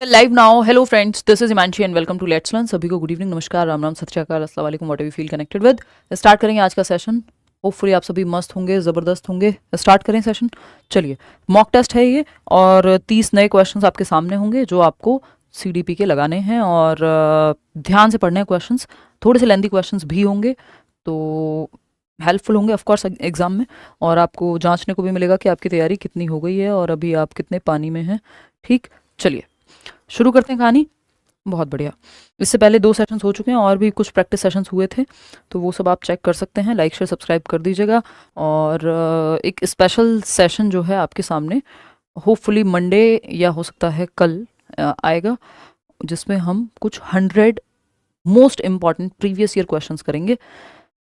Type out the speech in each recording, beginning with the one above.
Live now hello friends, this is Himanshi and welcome to let's learn. सभी को good evening, नमस्कार, राम राम, सत श्री अकाल, अस्सलाम वालेकुम, what ever you feel connected with. Start करेंगे आज का सेशन। होपफुली आप सभी मस्त होंगे, ज़बरदस्त होंगे। स्टार्ट करें सेशन। चलिए, मॉक टेस्ट है ये और 30 नए क्वेश्चंस आपके सामने होंगे जो आपको CDP के लगाने हैं और ध्यान से पढ़ने हैं क्वेश्चंस। थोड़े से लेंदी क्वेश्चंस भी होंगे तो हेल्पफुल होंगे ऑफकोर्स एग्जाम में, और आपको जांचने को भी मिलेगा कि आपकी तैयारी कितनी हो गई है और अभी आप कितने पानी में हैं। ठीक, चलिए शुरू करते हैं कहानी। बहुत बढ़िया। इससे पहले 2 सेशंस हो चुके हैं और भी कुछ प्रैक्टिस सेशंस हुए थे, तो वो सब आप चेक कर सकते हैं। लाइक शेयर सब्सक्राइब कर दीजिएगा। और एक स्पेशल सेशन जो है आपके सामने होपफुली मंडे या हो सकता है कल आएगा, जिसमें हम कुछ 100 most important previous year questions करेंगे,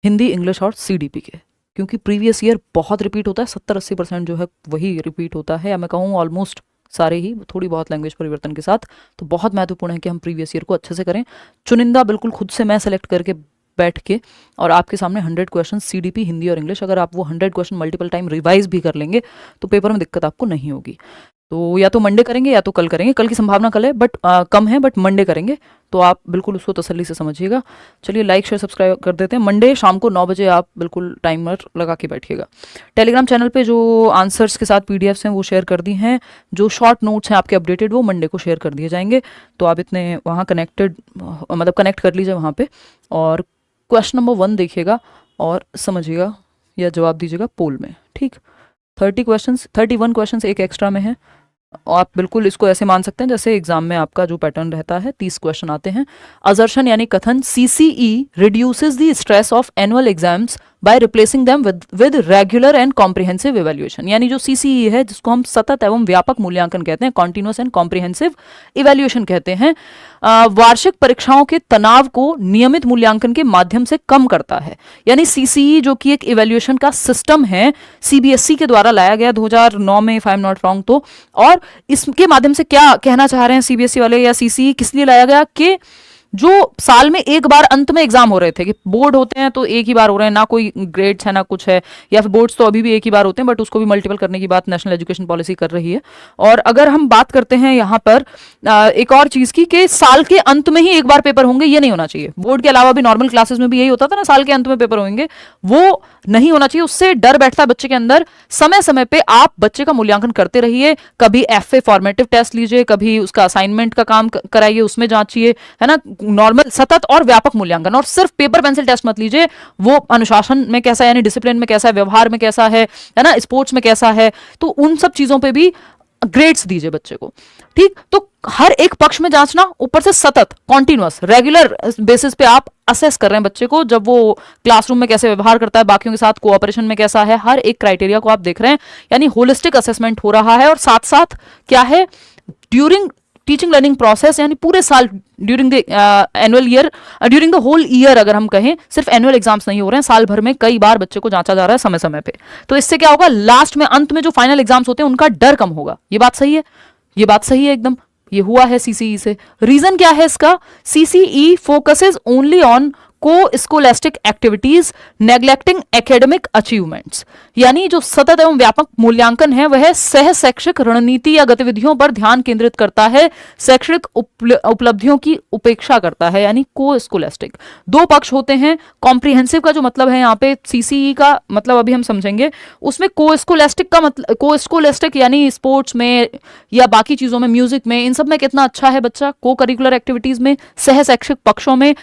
हिंदी, इंग्लिश और CDP के। क्योंकि प्रीवियस ईयर बहुत रिपीट होता है, 70-80% जो है वही रिपीट होता है, या मैं कहूँ ऑलमोस्ट सारे ही, थोड़ी बहुत लैंग्वेज परिवर्तन के साथ। तो बहुत महत्वपूर्ण है कि हम प्रीवियस ईयर को अच्छे से करें। चुनिंदा बिल्कुल खुद से मैं सेलेक्ट करके बैठ के और आपके सामने 100 क्वेश्चन CDP, हिंदी और इंग्लिश। अगर आप वो 100 क्वेश्चन मल्टीपल टाइम रिवाइज भी कर लेंगे तो पेपर में दिक्कत आपको नहीं होगी। तो या तो मंडे करेंगे या तो कल करेंगे। कल की संभावना कल है बट कम है, बट मंडे करेंगे, तो आप बिल्कुल उसको तसल्ली से समझिएगा। चलिए लाइक शेयर सब्सक्राइब कर देते हैं। मंडे शाम को 9 बजे आप बिल्कुल टाइमर लगा के बैठिएगा। टेलीग्राम चैनल पे जो आंसर्स के साथ PDFs हैं वो शेयर कर दी हैं। जो शॉर्ट नोट्स हैं आपके अपडेटेड वो मंडे को शेयर कर दिए जाएंगे। तो आप इतने वहाँ कनेक्ट कर लीजिए वहाँ पे, और क्वेश्चन नंबर 1 देखिएगा और समझिएगा या जवाब दीजिएगा पोल में। ठीक, 31 क्वेश्चन एक एक्स्ट्रा में है। आप बिल्कुल इसको ऐसे मान सकते हैं जैसे एग्जाम में आपका जो पैटर्न रहता है, 30 क्वेश्चन आते हैं। असर्शन यानी कथन, CCE reduces the stress of annual exams by replacing them with regular and comprehensive evaluation। यानी जो CCE है, जिसको हम सतत एवं व्यापक मूल्यांकन कहते हैं, continuous and comprehensive evaluation कहते हैं, वार्षिक परीक्षाओं के तनाव को नियमित मूल्यांकन के माध्यम से कम करता है। यानी CCE जो कि एक इवेल्युएशन का सिस्टम है, CBSE के द्वारा लाया गया 2009 में, if I am not wrong तो। और इसके माध्यम से क्या कहना चाह रहे हैं CBSE वाले या CCE, किस लिए लाया गया कि जो साल में एक बार अंत में एग्जाम हो रहे थे, कि बोर्ड होते हैं तो एक ही बार हो रहे हैं, ना कोई ग्रेड्स है ना कुछ है, या फिर बोर्ड्स तो अभी भी एक ही बार होते हैं, बट उसको भी मल्टीपल करने की बात नेशनल एजुकेशन पॉलिसी कर रही है। और अगर हम बात करते हैं यहाँ पर एक और चीज की, कि साल के अंत में ही एक बार पेपर होंगे, ये नहीं होना चाहिए। बोर्ड के अलावा भी नॉर्मल क्लासेस में भी यही होता था ना, साल के अंत में पेपर होंगे, वो नहीं होना चाहिए। उससे डर बैठता है बच्चे के अंदर। समय समय पे आप बच्चे का मूल्यांकन करते रहिए। कभी FA फॉर्मेटिव टेस्ट लीजिए, कभी उसका असाइनमेंट का काम कराइए, उसमें जांचिए, है ना। नॉर्मल, सतत और व्यापक मूल्यांकन, और सिर्फ पेपर पेंसिल टेस्ट मत लीजिए। वो अनुशासन में कैसा है, यानी डिसिप्लिन में कैसा है, व्यवहार में कैसा है ना, स्पोर्ट्स में कैसा है, तो उन सब चीजों पे भी ग्रेड्स दीजिए बच्चे को। ठीक, तो हर एक पक्ष में जांचना, ऊपर से सतत, कॉन्टिन्यूअस, रेगुलर बेसिस पे आप असेस कर रहे हैं बच्चे को। जब वो क्लासरूम में कैसे व्यवहार करता है, बाकियों के साथ कोऑपरेशन में कैसा है, हर एक क्राइटेरिया को आप देख रहे हैं। यानी होलिस्टिक असेसमेंट हो रहा है। और साथ साथ क्या है, ड्यूरिंग टीचिंग लर्निंग प्रोसेस, यानी पूरे साल, during the annual year, during the whole year, अगर हम कहें, सिर्फ एनुअल एग्जाम्स नहीं हो रहे हैं, साल भर में कई बार बच्चे को जांचा जा रहा है समय समय पे। तो इससे क्या होगा, लास्ट में, अंत में जो फाइनल एग्जाम्स होते हैं उनका डर कम होगा। ये बात सही है, ये बात सही है एकदम। ये हुआ है CCE से। रीजन क्या है इसका, CCE focuses only on co-scholastic activities neglecting academic achievements. यानी जो सतत एवं व्यापक मूल्यांकन है वह सह शैक्षिक रणनीति या गतिविधियों पर ध्यान केंद्रित करता है, शैक्षणिक उपलब्धियों की उपेक्षा करता है। यानी को-स्कोलेस्टिक। 2 पक्ष होते हैं। कॉम्प्रिहेंसिव का जो मतलब है यहाँ पे, CCE का मतलब अभी हम समझेंगे। उसमें को-स्कोलेस्टिक का मतलब, को-स्कोलेस्टिक यानी स्पोर्ट्स में या बाकी चीजों में, म्यूजिक में, इन सब में कितना अच्छा है बच्चा, को करिकुलर एक्टिविटीज में, सह शैक्षिक पक्षों में,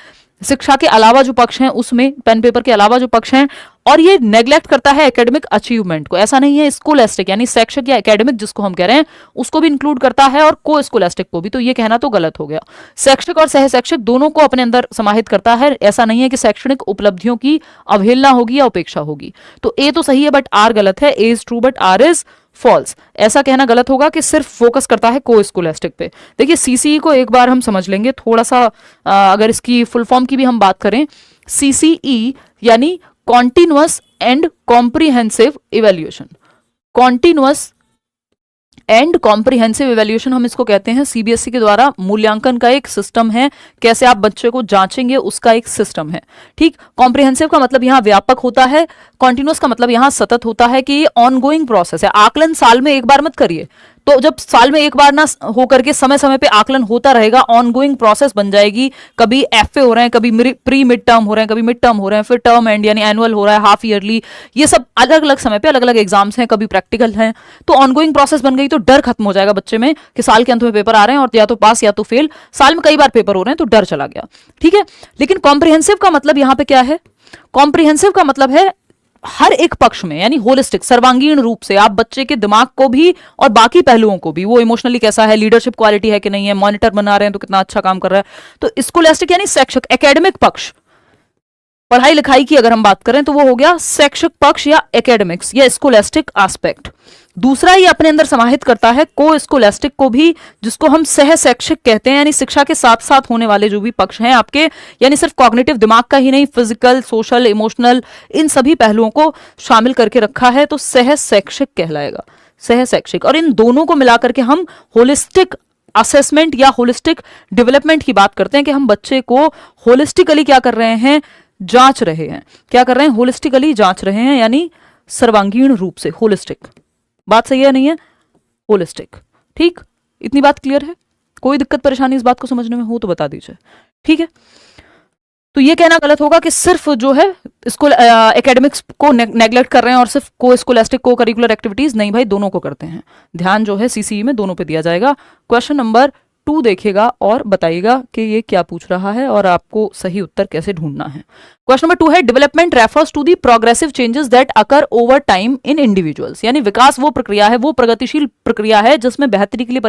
शिक्षा के अलावा जो पक्ष हैं उसमें, पेन पेपर के अलावा जो पक्ष हैं। और ये नेग्लेक्ट करता है एकेडमिक अचीवमेंट को। ऐसा नहीं है, स्कोलेस्टिक यानी शैक्षिक या एकेडमिक जिसको हम कह रहे हैं उसको भी इंक्लूड करता है, और को स्कोलेस्टिक को भी। तो ये कहना तो गलत हो गया। शैक्षिक और सह शैक्षिक दोनों को अपने अंदर समाहित करता है। ऐसा नहीं है कि शैक्षणिक उपलब्धियों की अवहेलना होगी या उपेक्षा होगी। तो A तो सही है बट R गलत है। A is true but R is false. ऐसा कहना गलत होगा कि सिर्फ फोकस करता है को स्कोलेस्टिक पे। देखिए CCE को एक बार हम समझ लेंगे थोड़ा सा। अगर इसकी फुल फॉर्म की भी हम बात करें, CCE यानी continuous and comprehensive evaluation. Continuous and comprehensive evaluation हम इसको कहते हैं। CBSE के द्वारा मूल्यांकन का एक सिस्टम है, कैसे आप बच्चे को जांचेंगे उसका एक सिस्टम है। ठीक, कॉम्प्रिहेंसिव का मतलब यहाँ व्यापक होता है, कॉन्टिन्यूअस का मतलब यहाँ सतत होता है, कि ये ऑनगोइंग प्रोसेस है। आकलन साल में एक बार मत करिए, तो जब साल में एक बार ना हो करके समय समय पे आकलन होता रहेगा, ऑनगोइंग प्रोसेस बन जाएगी। कभी एफए हो रहे हैं, कभी प्री मिड टर्म हो रहे हैं, कभी मिड टर्म हो रहे हैं, फिर टर्म एंड यानी एनुअल हो रहा है, हाफ ईयरली, ये सब अलग अलग समय पे अलग अलग एग्जाम्स हैं, कभी प्रैक्टिकल हैं। तो ऑनगोइंग प्रोसेस बन गई तो डर खत्म हो जाएगा बच्चे में कि साल के अंत में पेपर आ रहे हैं और या तो पास या तो फेल, साल में कई बार पेपर हो रहे हैं तो डर चला गया। ठीक है, लेकिन कॉम्प्रिहेंसिव का मतलब यहां पे क्या है? कॉम्प्रिहेंसिव का मतलब है हर एक पक्ष में, यानी होलिस्टिक, सर्वांगीण रूप से आप बच्चे के दिमाग को भी और बाकी पहलुओं को भी, वो इमोशनली कैसा है, लीडरशिप क्वालिटी है कि नहीं है, मॉनिटर बना रहे हैं तो कितना अच्छा काम कर रहा है। तो स्कॉलास्टिक यानी शैक्षिक, एकेडमिक पक्ष, पढ़ाई लिखाई की अगर हम बात करें तो वो हो गया शैक्षिक पक्ष या एकेडमिक्स या स्कॉलास्टिक एस्पेक्ट। दूसरा ये अपने अंदर समाहित करता है को स्कॉलास्टिक को भी, जिसको हम सह शैक्षिक कहते हैं, यानी शिक्षा के साथ साथ होने वाले जो भी पक्ष हैं आपके, यानी सिर्फ कॉग्निटिव दिमाग का ही नहीं, फिजिकल, सोशल, इमोशनल, इन सभी पहलुओं को शामिल करके रखा है, तो सह शैक्षिक कहलाएगा, सह शैक्षिक। और इन दोनों को मिलाकर के हम होलिस्टिक असेसमेंट या होलिस्टिक डेवलपमेंट की बात करते हैं कि हम बच्चे को होलिस्टिकली क्या कर रहे हैं, जांच रहे हैं। क्या कर रहे हैं? होलिस्टिकली जांच रहे हैं, यानी सर्वांगीण रूप से, होलिस्टिक। बात सही है नहीं है? होलिस्टिक। ठीक, इतनी बात क्लियर है? कोई दिक्कत परेशानी इस बात को समझने में हो तो बता दीजिए। ठीक है, तो ये कहना गलत होगा कि सिर्फ जो है इसको एकेडमिक्स को नेग्लेक्ट कर रहे हैं और सिर्फ को स्कॉलास्टिक को करिकुलर एक्टिविटीज, नहीं भाई, दोनों को करते हैं। ध्यान जो है सीसीई में दोनों पे दिया जाएगा। क्वेश्चन नंबर 2 देखिएगा और बताइएगा कि ये क्या पूछ रहा है और आपको सही उत्तर कैसे ढूंढना है। क्वेश्चन नंबर 2 है development refers to the progressive changes that occur over time in individuals, यानी विकास वो प्रक्रिया है, वो प्रगतिशील प्रक्रिया है जिसमें बेहतरी के लिए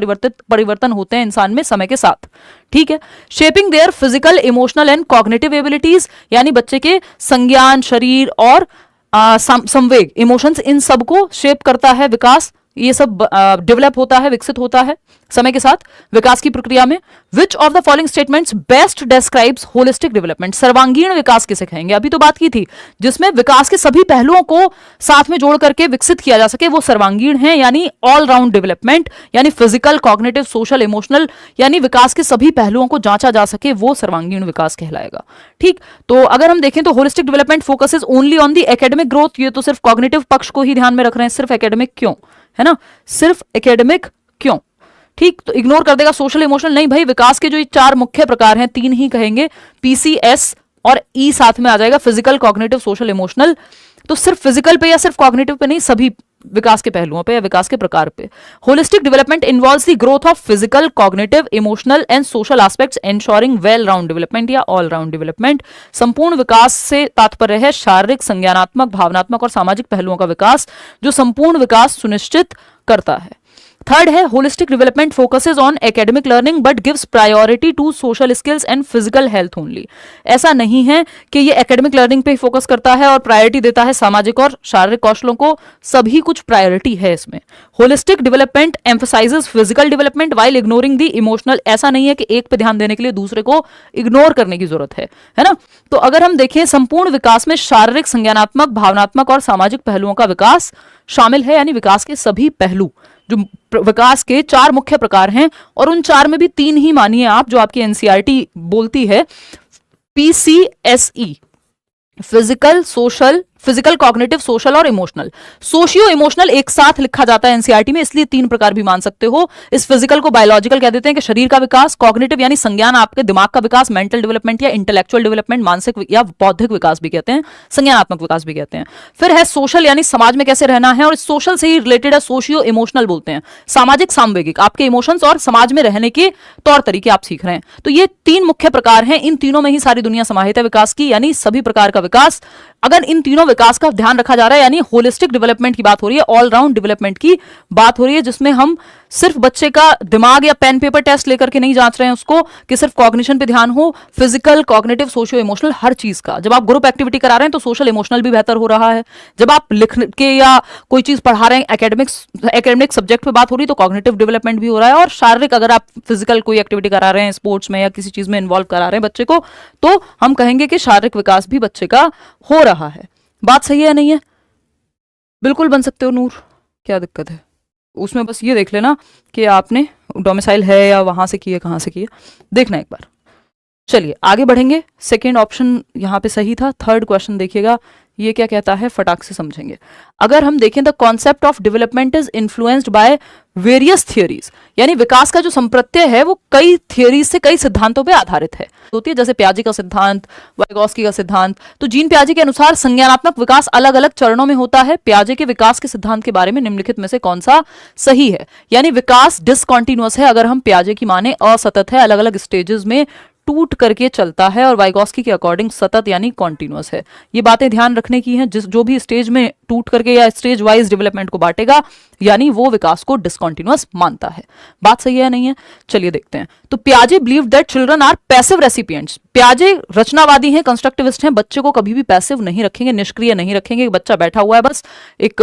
परिवर्तन होते हैं इंसान में समय के साथ। ठीक है, shaping their physical, emotional and cognitive abilities, यानी बच्चे के संज्ञान, शरीर और संवेग, इमोशंस, इन सबको शेप करता है विकास। ये सब डेवलप होता है, विकसित होता है समय के साथ विकास की प्रक्रिया में। विच of the following statements best describes holistic development, सर्वांगीण विकास किसे कहेंगे? अभी तो बात की थी, जिसमें विकास के सभी पहलुओं को साथ में जोड़ करके विकसित किया जा सके, वो सर्वांगीण है, यानी ऑल राउंड डेवलपमेंट, यानी फिजिकल, कॉग्निटिव, सोशल, इमोशनल, यानी विकास के सभी पहलुओं को जांचा जा सके, वो सर्वांगीण विकास कहलाएगा। ठीक, तो अगर हम देखें तो holistic development focuses only on the academic growth, ये तो सिर्फ कॉग्निटिव पक्ष को ही ध्यान में रख रहे हैं, सिर्फ एकेडमिक क्यों, है ना, सिर्फ एकेडमिक क्यों? ठीक, तो इग्नोर कर देगा सोशल, इमोशनल, नहीं भाई, विकास के जो ये 4 मुख्य प्रकार हैं, 3 ही कहेंगे, पीसीएस और ई साथ में आ जाएगा, फिजिकल, कॉग्निटिव, सोशल, इमोशनल। तो सिर्फ फिजिकल पे या सिर्फ कॉग्निटिव पे नहीं, सभी विकास के पहलुओं पे या विकास के प्रकार पे। Holistic development involves the growth of physical, cognitive, emotional and social aspects, ensuring well round development या ऑल राउंड डेवलपमेंट। संपूर्ण विकास से तात्पर्य है शारीरिक, संज्ञानात्मक, भावनात्मक और सामाजिक पहलुओं का विकास, जो संपूर्ण विकास सुनिश्चित करता है। थर्ड है holistic development focuses on academic learning but gives priority to social skills and physical health only. ऐसा नहीं है कि ये एकेडमिक लर्निंग पे ही फोकस करता है और प्रायोरिटी देता है सामाजिक और शारीरिक कौशलों को, सभी कुछ प्रायोरिटी है इसमें। Holistic development emphasises physical development while ignoring the emotional, ऐसा नहीं है कि एक पे ध्यान देने के लिए दूसरे को इग्नोर करने की जरूरत है ना। तो अगर हम देखें संपूर्ण विकास में शारीरिक, संज्ञानात्मक, भावनात्मक और सामाजिक पहलुओं का विकास शामिल है, यानी विकास के सभी पहलू, जो विकास के 4 मुख्य प्रकार हैं और उन 4 में भी 3 ही मानिए आप, जो आपकी एनसीईआरटी बोलती है, PCSE, physical, social, physical, cognitive, social और इमोशनल। सोशियो इमोशनल एक साथ लिखा जाता है एनसीईआरटी में, इसलिए 3 प्रकार भी मान सकते हो। इस फिजिकल को बायोलॉजिकल कह देते हैं कि शरीर का विकास, कॉग्निटिव यानी संज्ञान, आपके दिमाग का विकास, मेंटल डेवलपमेंट या इंटेलेक्चुअल डेवलपमेंट, मानसिक या बौद्धिक विकास भी कहते हैं, संज्ञानात्मक विकास भी कहते हैं। फिर है सोशल, यानी समाज में कैसे रहना है, और इस सोशल से ही रिलेटेड है सोशियो इमोशनल बोलते हैं, सामाजिक, सामवेगिक, आपके इमोशंस और समाज में रहने के तौर तरीके आप सीख रहे हैं। तो ये 3 मुख्य प्रकार हैं, इन तीनों में ही सारी दुनिया समाहित है विकास की, यानी सभी प्रकार का विकास। अगर इन तीनों विकास का ध्यान रखा जा रहा है, यानी होलिस्टिक डेवलपमेंट की बात हो रही है, ऑल राउंड डेवलपमेंट की बात हो रही है, जिसमें हम सिर्फ बच्चे का दिमाग या पेन पेपर टेस्ट लेकर के नहीं जांच रहे हैं उसको कि सिर्फ कॉग्निशन पे ध्यान हो, फिजिकल, कॉग्निटिव, सोशियो इमोशनल, हर चीज का। जब आप ग्रुप एक्टिविटी करा रहे हैं तो सोशल इमोशनल भी बेहतर हो रहा है, जब आप लिख के या कोई चीज पढ़ा रहे हैं, एकेडमिक सब्जेक्ट पे बात हो रही है तो कॉग्निटिव डेवलपमेंट भी हो रहा है, और शारीरिक अगर आप फिजिकल कोई एक्टिविटी करा रहे हैं, स्पोर्ट्स में या किसी चीज में इन्वॉल्व करा रहे हैं बच्चे को, तो हम कहेंगे कि शारीरिक विकास भी बच्चे का हो रहा है। बात सही है नहीं है? बिल्कुल बन सकते हो नूर, क्या दिक्कत है उसमें? बस ये देख लेना कि आपने डोमिसाइल है या वहां से किए, कहां से किए, देखना एक बार। चलिए आगे बढ़ेंगे। सेकेंड ऑप्शन यहाँ पे सही था। थर्ड क्वेश्चन देखिएगा ये क्या कहता है, फटाक से समझेंगे। अगर हम देखें, the concept of development is influenced by various theories, यानी विकास का जो संप्रत्यय है वो कई थियोरीज से, कई सिद्धांतों पे आधारित है होती है, जैसे प्याजे का सिद्धांत, वाइगॉस्की का सिद्धांत। तो जीन प्याजे के अनुसार संज्ञानात्मक विकास अलग अलग चरणों में होता है। प्याजे के विकास के सिद्धांत के बारे में निम्नलिखित में से कौन सा सही है, यानी विकास डिसकॉन्टिन्यूअस है, अगर हम प्याजे की माने असतत है, अलग अलग स्टेजेस में टूट करके चलता है, और वाइगॉस्की के अकॉर्डिंग सतत यानी कॉन्टिन्यूअस है। ये बातें ध्यान रखने की हैं, जो भी स्टेज में टूट करके या स्टेज वाइज डेवलपमेंट को बांटेगा, यानी वो विकास को डिसकॉन्टिन्यूअस मानता है। बात सही है या नहीं है, चलिए देखते हैं। तो प्याजे believe that children are passive recipients. प्याजे रचनावादी हैं, कंस्ट्रक्टिविस्ट हैं, बच्चे को कभी भी पैसिव नहीं रखेंगे, निष्क्रिय नहीं रखेंगे। बच्चा बैठा हुआ है बस एक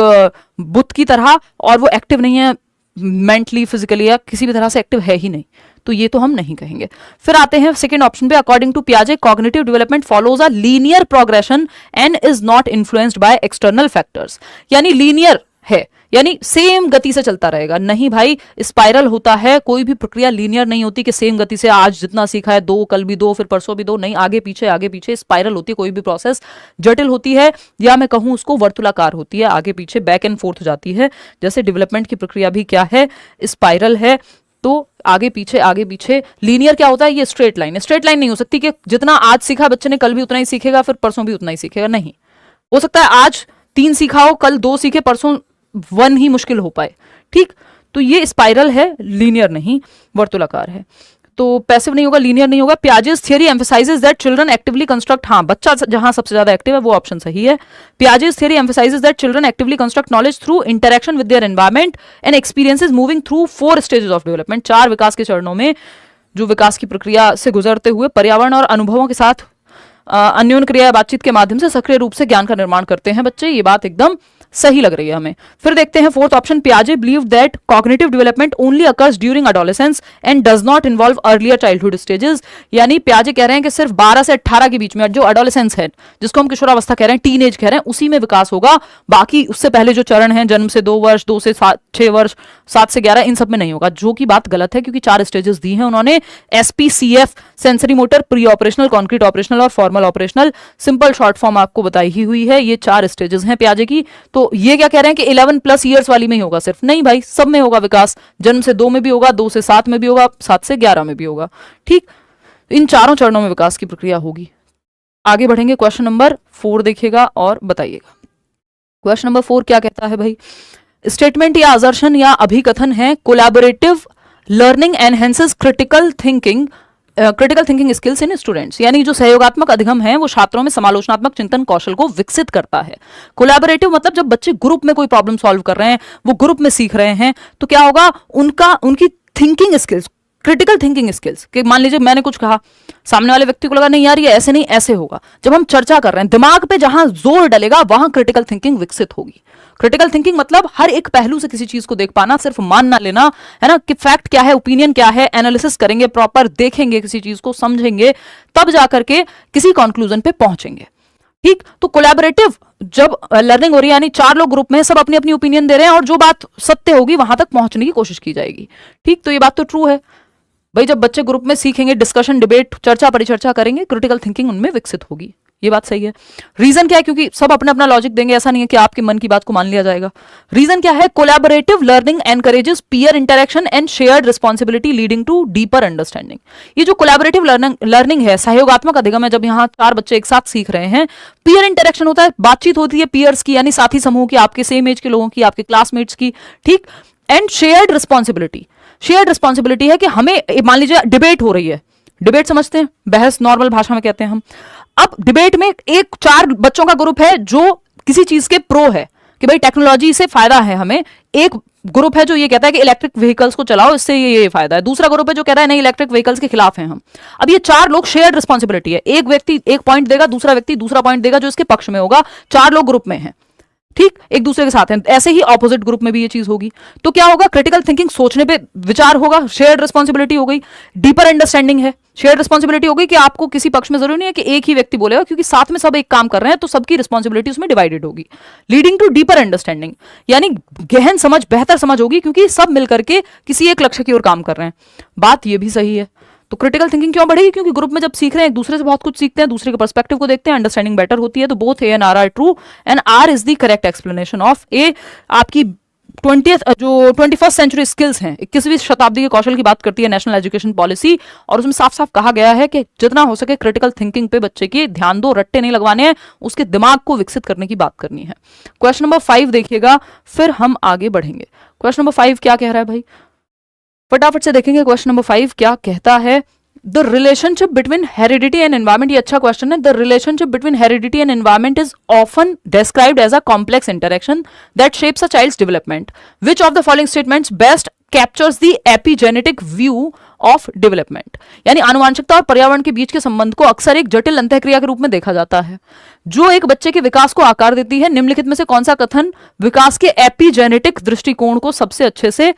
बुत की तरह, और वो एक्टिव नहीं है मेंटली, फिजिकली या किसी भी तरह से एक्टिव है ही नहीं, तो ये तो हम नहीं कहेंगे। फिर आते हैं सेकंड ऑप्शन पे, अकॉर्डिंग टू पियाजे cognitive development follows a linear progression and is not influenced by external factors. यानी लीनियर है, यानी सेम गति से चलता रहेगा। नहीं भाई, स्पाइरल होता है, कोई भी प्रक्रिया लीनियर नहीं होती कि सेम गति से आज जितना सीखा है 2, कल भी 2, फिर परसों भी 2, नहीं, आगे पीछे स्पाइरल होती है। कोई भी प्रोसेस जटिल होती है, या मैं कहूं उसको वर्तुलाकार होती है, आगे पीछे बैक एंड फोर्थ जाती है। जैसे डेवलपमेंट की प्रक्रिया भी क्या है, स्पाइरल है। तो आगे पीछे लीनियर क्या होता है, ये स्ट्रेट लाइन नहीं हो सकती कि जितना आज सीखा बच्चे ने कल भी उतना ही सीखेगा, फिर परसों भी उतना ही सीखेगा। नहीं हो सकता है आज 3 सीखा हो, कल 2 सीखे, परसों 1 ही मुश्किल हो पाए। ठीक, तो ये स्पाइरल है, लीनियर नहीं, वर्तुलाकार है। तो पैसिव नहीं होगा, लीनियर नहीं होगा। Piaget's theory emphasises that children actively construct, हाँ, बच्चा जहां सबसे ज्यादा एक्टिव है वो ऑप्शन सही है। Piaget's theory emphasises that children actively construct knowledge through interaction with their environment and experiences moving through 4 stages of development. 4 विकास के चरणों में जो विकास की प्रक्रिया से गुजरते हुए पर्यावरण और अनुभवों के साथ अन्योन्य क्रिया बातचीत के माध्यम से सक्रिय रूप से ज्ञान का निर्माण करते हैं बच्चे। ये बात एकदम सही लग रही है हमें। फिर देखते हैं फोर्थ ऑप्शन, पियाजे believe that cognitive development only occurs during adolescence and does not involve earlier childhood stages. यानी पियाजे कह रहे हैं कि सिर्फ 12 से 18 के बीच में जो एडोलेसेंस है, जिसको हम किशोरावस्था कह रहे हैं, टीनेज कह रहे हैं, उसी में विकास होगा। बाकी उससे पहले जो चरण है, जन्म से 2 वर्ष, 2 से 6 वर्ष, 7 से 11, इन सब में नहीं होगा, जो कि बात गलत है, क्योंकि 4 स्टेजेस दी हैं उन्होंने, SPCF, sensory motor, pre operational, concrete operational और formal operational. Simple short form आपको बताई ही हुई है, ये 4 स्टेजेस हैं पियाजे की। तो ये क्या कह रहे हैं कि 11+ ईयर्स वाली में ही होगा सिर्फ? नहीं भाई, सब में होगा विकास। जन्म से 2 में भी होगा, 2 से 7 में भी होगा, 7 से 11 में भी होगा। ठीक, इन चारों चरणों में विकास की प्रक्रिया होगी। आगे बढ़ेंगे, क्वेश्चन नंबर 4 देखिएगा और बताइएगा। क्वेश्चन नंबर 4 क्या कहता है भाई? स्टेटमेंट या असर्शन या अभिकथन है, collaborative learning enhances critical thinking skills in students. यानी जो सहयोगात्मक अधिगम है वो छात्रों में समालोचनात्मक चिंतन कौशल को विकसित करता है। कोलैबोरेटिव मतलब जब बच्चे ग्रुप में कोई प्रॉब्लम सॉल्व कर रहे हैं, वो ग्रुप में सीख रहे हैं, तो क्या होगा, उनकी thinking skills, critical thinking skills, कि मान लीजिए मैंने कुछ कहा, सामने वाले व्यक्ति को लगा नहीं यार ये ऐसे नहीं ऐसे होगा। जब हम चर्चा कर रहे हैं, दिमाग पे जहां जोर डलेगा वहां क्रिटिकल थिंकिंग विकसित होगी। क्रिटिकल थिंकिंग मतलब हर एक पहलू से किसी चीज को देख पाना, सिर्फ मान ना लेना, है ना, कि फैक्ट क्या है, ओपिनियन क्या है, एनालिसिस करेंगे, प्रॉपर देखेंगे, किसी चीज को समझेंगे, तब जाकर के किसी कंक्लूजन पे पहुंचेंगे। ठीक, तो कोलैबोरेटिव जब लर्निंग हो रही है, यानी 4 लोग ग्रुप में सब अपनी अपनी ओपिनियन दे रहे हैं और जो बात सत्य होगी वहां तक पहुंचने की कोशिश की जाएगी। ठीक, तो ये बात तो ट्रू है भाई, जब बच्चे ग्रुप में सीखेंगे, डिस्कशन, डिबेट, चर्चा परिचर्चा करेंगे, क्रिटिकल थिंकिंग उनमें विकसित होगी। ये बात सही है। रीजन क्या है? क्योंकि सब अपना अपना लॉजिक देंगे, ऐसा नहीं है कि आपके मन की बात को मान लिया जाएगा। रीजन क्या है? Collaborative learning encourages peer interaction and shared responsibility leading to deeper understanding. ये जो कोलैबोरेटिव लर्निंग है, सहयोगात्मक अधिगम है, जब यहाँ 4 बच्चे एक साथ सीख रहे हैं, पीयर इंटरेक्शन होता है, बातचीत होती है पीयर्स की, यानी साथी समूह की, आपके सेम एज के लोगों की, आपके क्लासमेट्स की। ठीक, एंड शेयर्ड रिस्पॉन्सिबिलिटी है कि हमें, मान लीजिए डिबेट हो रही है, डिबेट समझते हैं, बहस नॉर्मल भाषा में कहते हैं हम। अब डिबेट में 4 बच्चों का ग्रुप है जो किसी चीज के प्रो है कि भाई टेक्नोलॉजी से फायदा है हमें। एक ग्रुप है जो ये कहता है कि इलेक्ट्रिक व्हीकल्स को चलाओ, इससे ये फायदा है। दूसरा ग्रुप है जो कह रहा है नहीं, इलेक्ट्रिक व्हीकल्स के खिलाफ हैं हम। अब ये 4 लोग, शेयर्ड रिस्पॉन्सिबिलिटी है, एक व्यक्ति एक पॉइंट देगा, दूसरा व्यक्ति दूसरा पॉइंट देगा जो इसके पक्ष में होगा। 4 लोग ग्रुप में हैं, ठीक, एक दूसरे के साथ हैं। ऐसे ही ऑपोजिट ग्रुप में भी ये चीज होगी। तो क्या होगा? क्रिटिकल थिंकिंग, सोचने पे विचार होगा, शेयर्ड रिस्पॉन्सिबिलिटी हो गई, डीपर अंडरस्टैंडिंग है, शेयर्ड रिस्पॉन्सिबिलिटी हो गई कि आपको किसी पक्ष में जरूरी नहीं है कि एक ही व्यक्ति बोलेगा, क्योंकि साथ में सब एक काम कर रहे हैं, तो सबकी रिस्पॉन्सिबिलिटी उसमें डिवाइडेड होगी। लीडिंग टू डीपर अंडरस्टैंडिंग, यानी गहन समझ, बेहतर समझ होगी, क्योंकि सब मिलकर के किसी एक लक्ष्य की ओर काम कर रहे हैं। बात ये भी सही है। तो क्रिटिकल थिंकिंग क्यों बढ़ेगी? क्योंकि ग्रुप में जब सीख रहे हैं एक दूसरे से बहुत कुछ सीखते हैं, दूसरे के पर्सपेक्टिव को देखते हैं, अंडरस्टैंडिंग बेटर होती है। तो both A and R true and R is the correct explanation of A. आपकी 21st सेंचुरी स्किल्स हैं, 21वीं शताब्दी के कौशल की बात करती है नेशनल एजुकेशन पॉलिसी, और उसमें साफ साफ कहा गया है कि जितना हो सके क्रिटिकल थिंकिंग पे बच्चे की ध्यान दो, रट्टे नहीं लगवाने हैं, उसके दिमाग को विकसित करने की बात करनी है। क्वेश्चन नंबर 5 देखिएगा, फिर हम आगे बढ़ेंगे। क्वेश्चन नंबर 5 क्या कह रहा है भाई, फटाफट से देखेंगे। क्वेश्चन नंबर 5 क्या कहता है, the relationship between heredity and environment. ये अच्छा क्वेश्चन है। The relationship between heredity and environment is often described as a complex interaction that shapes a child's development. Which of the following statements best captures the epigenetic view of development. यानी आनुवांशिकता और पर्यावरण के बीच के संबंध को अक्सर एक जटिल अंतःक्रिया के रूप में देखा जाता है जो एक बच्चे के विकास को आकार देती है। निम्नलिखित में से कौन सा कथन विकास के एपिजेनेटिक दृष्टिकोण को सबसे अच्छे से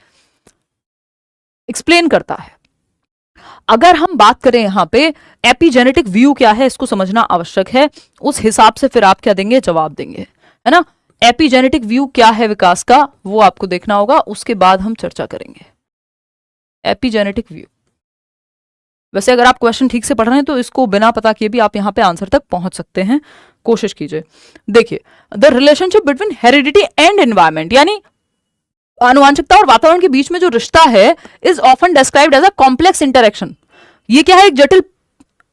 एक्सप्लेन करता है? अगर हम बात करें यहां पे एपिजेनेटिक व्यू क्या है, इसको समझना आवश्यक है। उस हिसाब से फिर आप क्या देंगे, जवाब देंगे, है ना। एपिजेनेटिक व्यू क्या है विकास का, वो आपको देखना होगा, उसके बाद हम चर्चा करेंगे। एपिजेनेटिक व्यू, वैसे अगर आप क्वेश्चन ठीक से पढ़ रहे हैं तो इसको बिना पता किए भी आप यहां पे आंसर तक पहुंच सकते हैं, कोशिश कीजिए। देखिए, the relationship between heredity and environment, यानी आनुवांशिकता और वातावरण के बीच में जो रिश्ता है, is often described as a complex interaction. ये क्या है, एक जटिल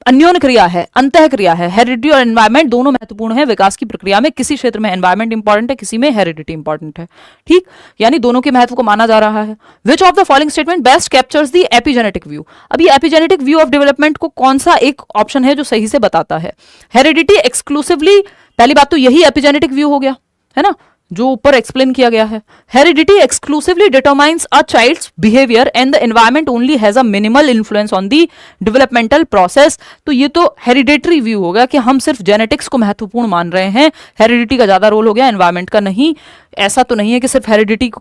अन्योन्य क्रिया है, अंतःक्रिया है। हेरिडिटी और एनवायरमेंट दोनों महत्वपूर्ण है विकास की प्रक्रिया में। किसी क्षेत्र में एनवायरमेंट इंपॉर्टेंट है, किसी में हेरिडिटी इंपॉर्टेंट है, ठीक। यानी दोनों के महत्व को माना जा रहा है। Which of the following statement best captures the epigenetic view. अब ये एपिजेनेटिक व्यू ऑफ डेवलपमेंट को कौन सा एक ऑप्शन है जो सही से बताता है? हेरिडिटी एक्सक्लूसिवली, पहली बात तो यही एपिजेनेटिक व्यू हो गया, है ना, जो ऊपर एक्सप्लेन किया गया है। Heredity exclusively determines a child's behaviour and the environment only has a minimal influence on the developmental process. तो ये तो हेरिडेटरी व्यू हो गया कि हम सिर्फ जेनेटिक्स को महत्वपूर्ण मान रहे हैं, हेरिडिटी का ज्यादा रोल हो गया, एनवायरमेंट का नहीं। ऐसा तो नहीं है कि सिर्फ हेरिडिटी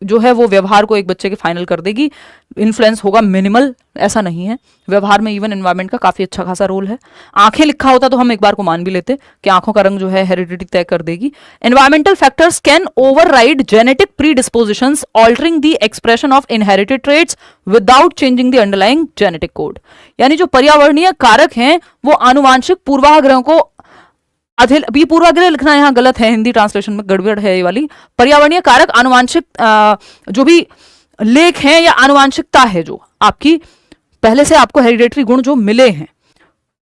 जो है वो व्यवहार को एक बच्चे के फाइनल कर देगी, इन्फ्लुएंस होगा मिनिमल, ऐसा नहीं है। व्यवहार में इवन एनवायरमेंट का काफी अच्छा खासा रोल है। आंखें लिखा होता तो हम एक बार को मान भी लेते कि आंखों का रंग जो है हेरिडिटी तय कर देगी। Environmental factors can override genetic predispositions altering the expression of inherited traits without changing the underlying genetic code. यानी जो पर्यावरणीय कारक हैं वो आनुवांशिक पूर्वाग्रहों को ये पूर्वाग्रह लिखना यहाँ गलत है, हिंदी ट्रांसलेशन में गड़बड़ है ये वाली। पर्यावरणीय कारक आनुवांशिक जो भी लेख हैं या आनुवांशिकता है जो आपकी पहले से आपको हेरिडेटरी गुण जो मिले हैं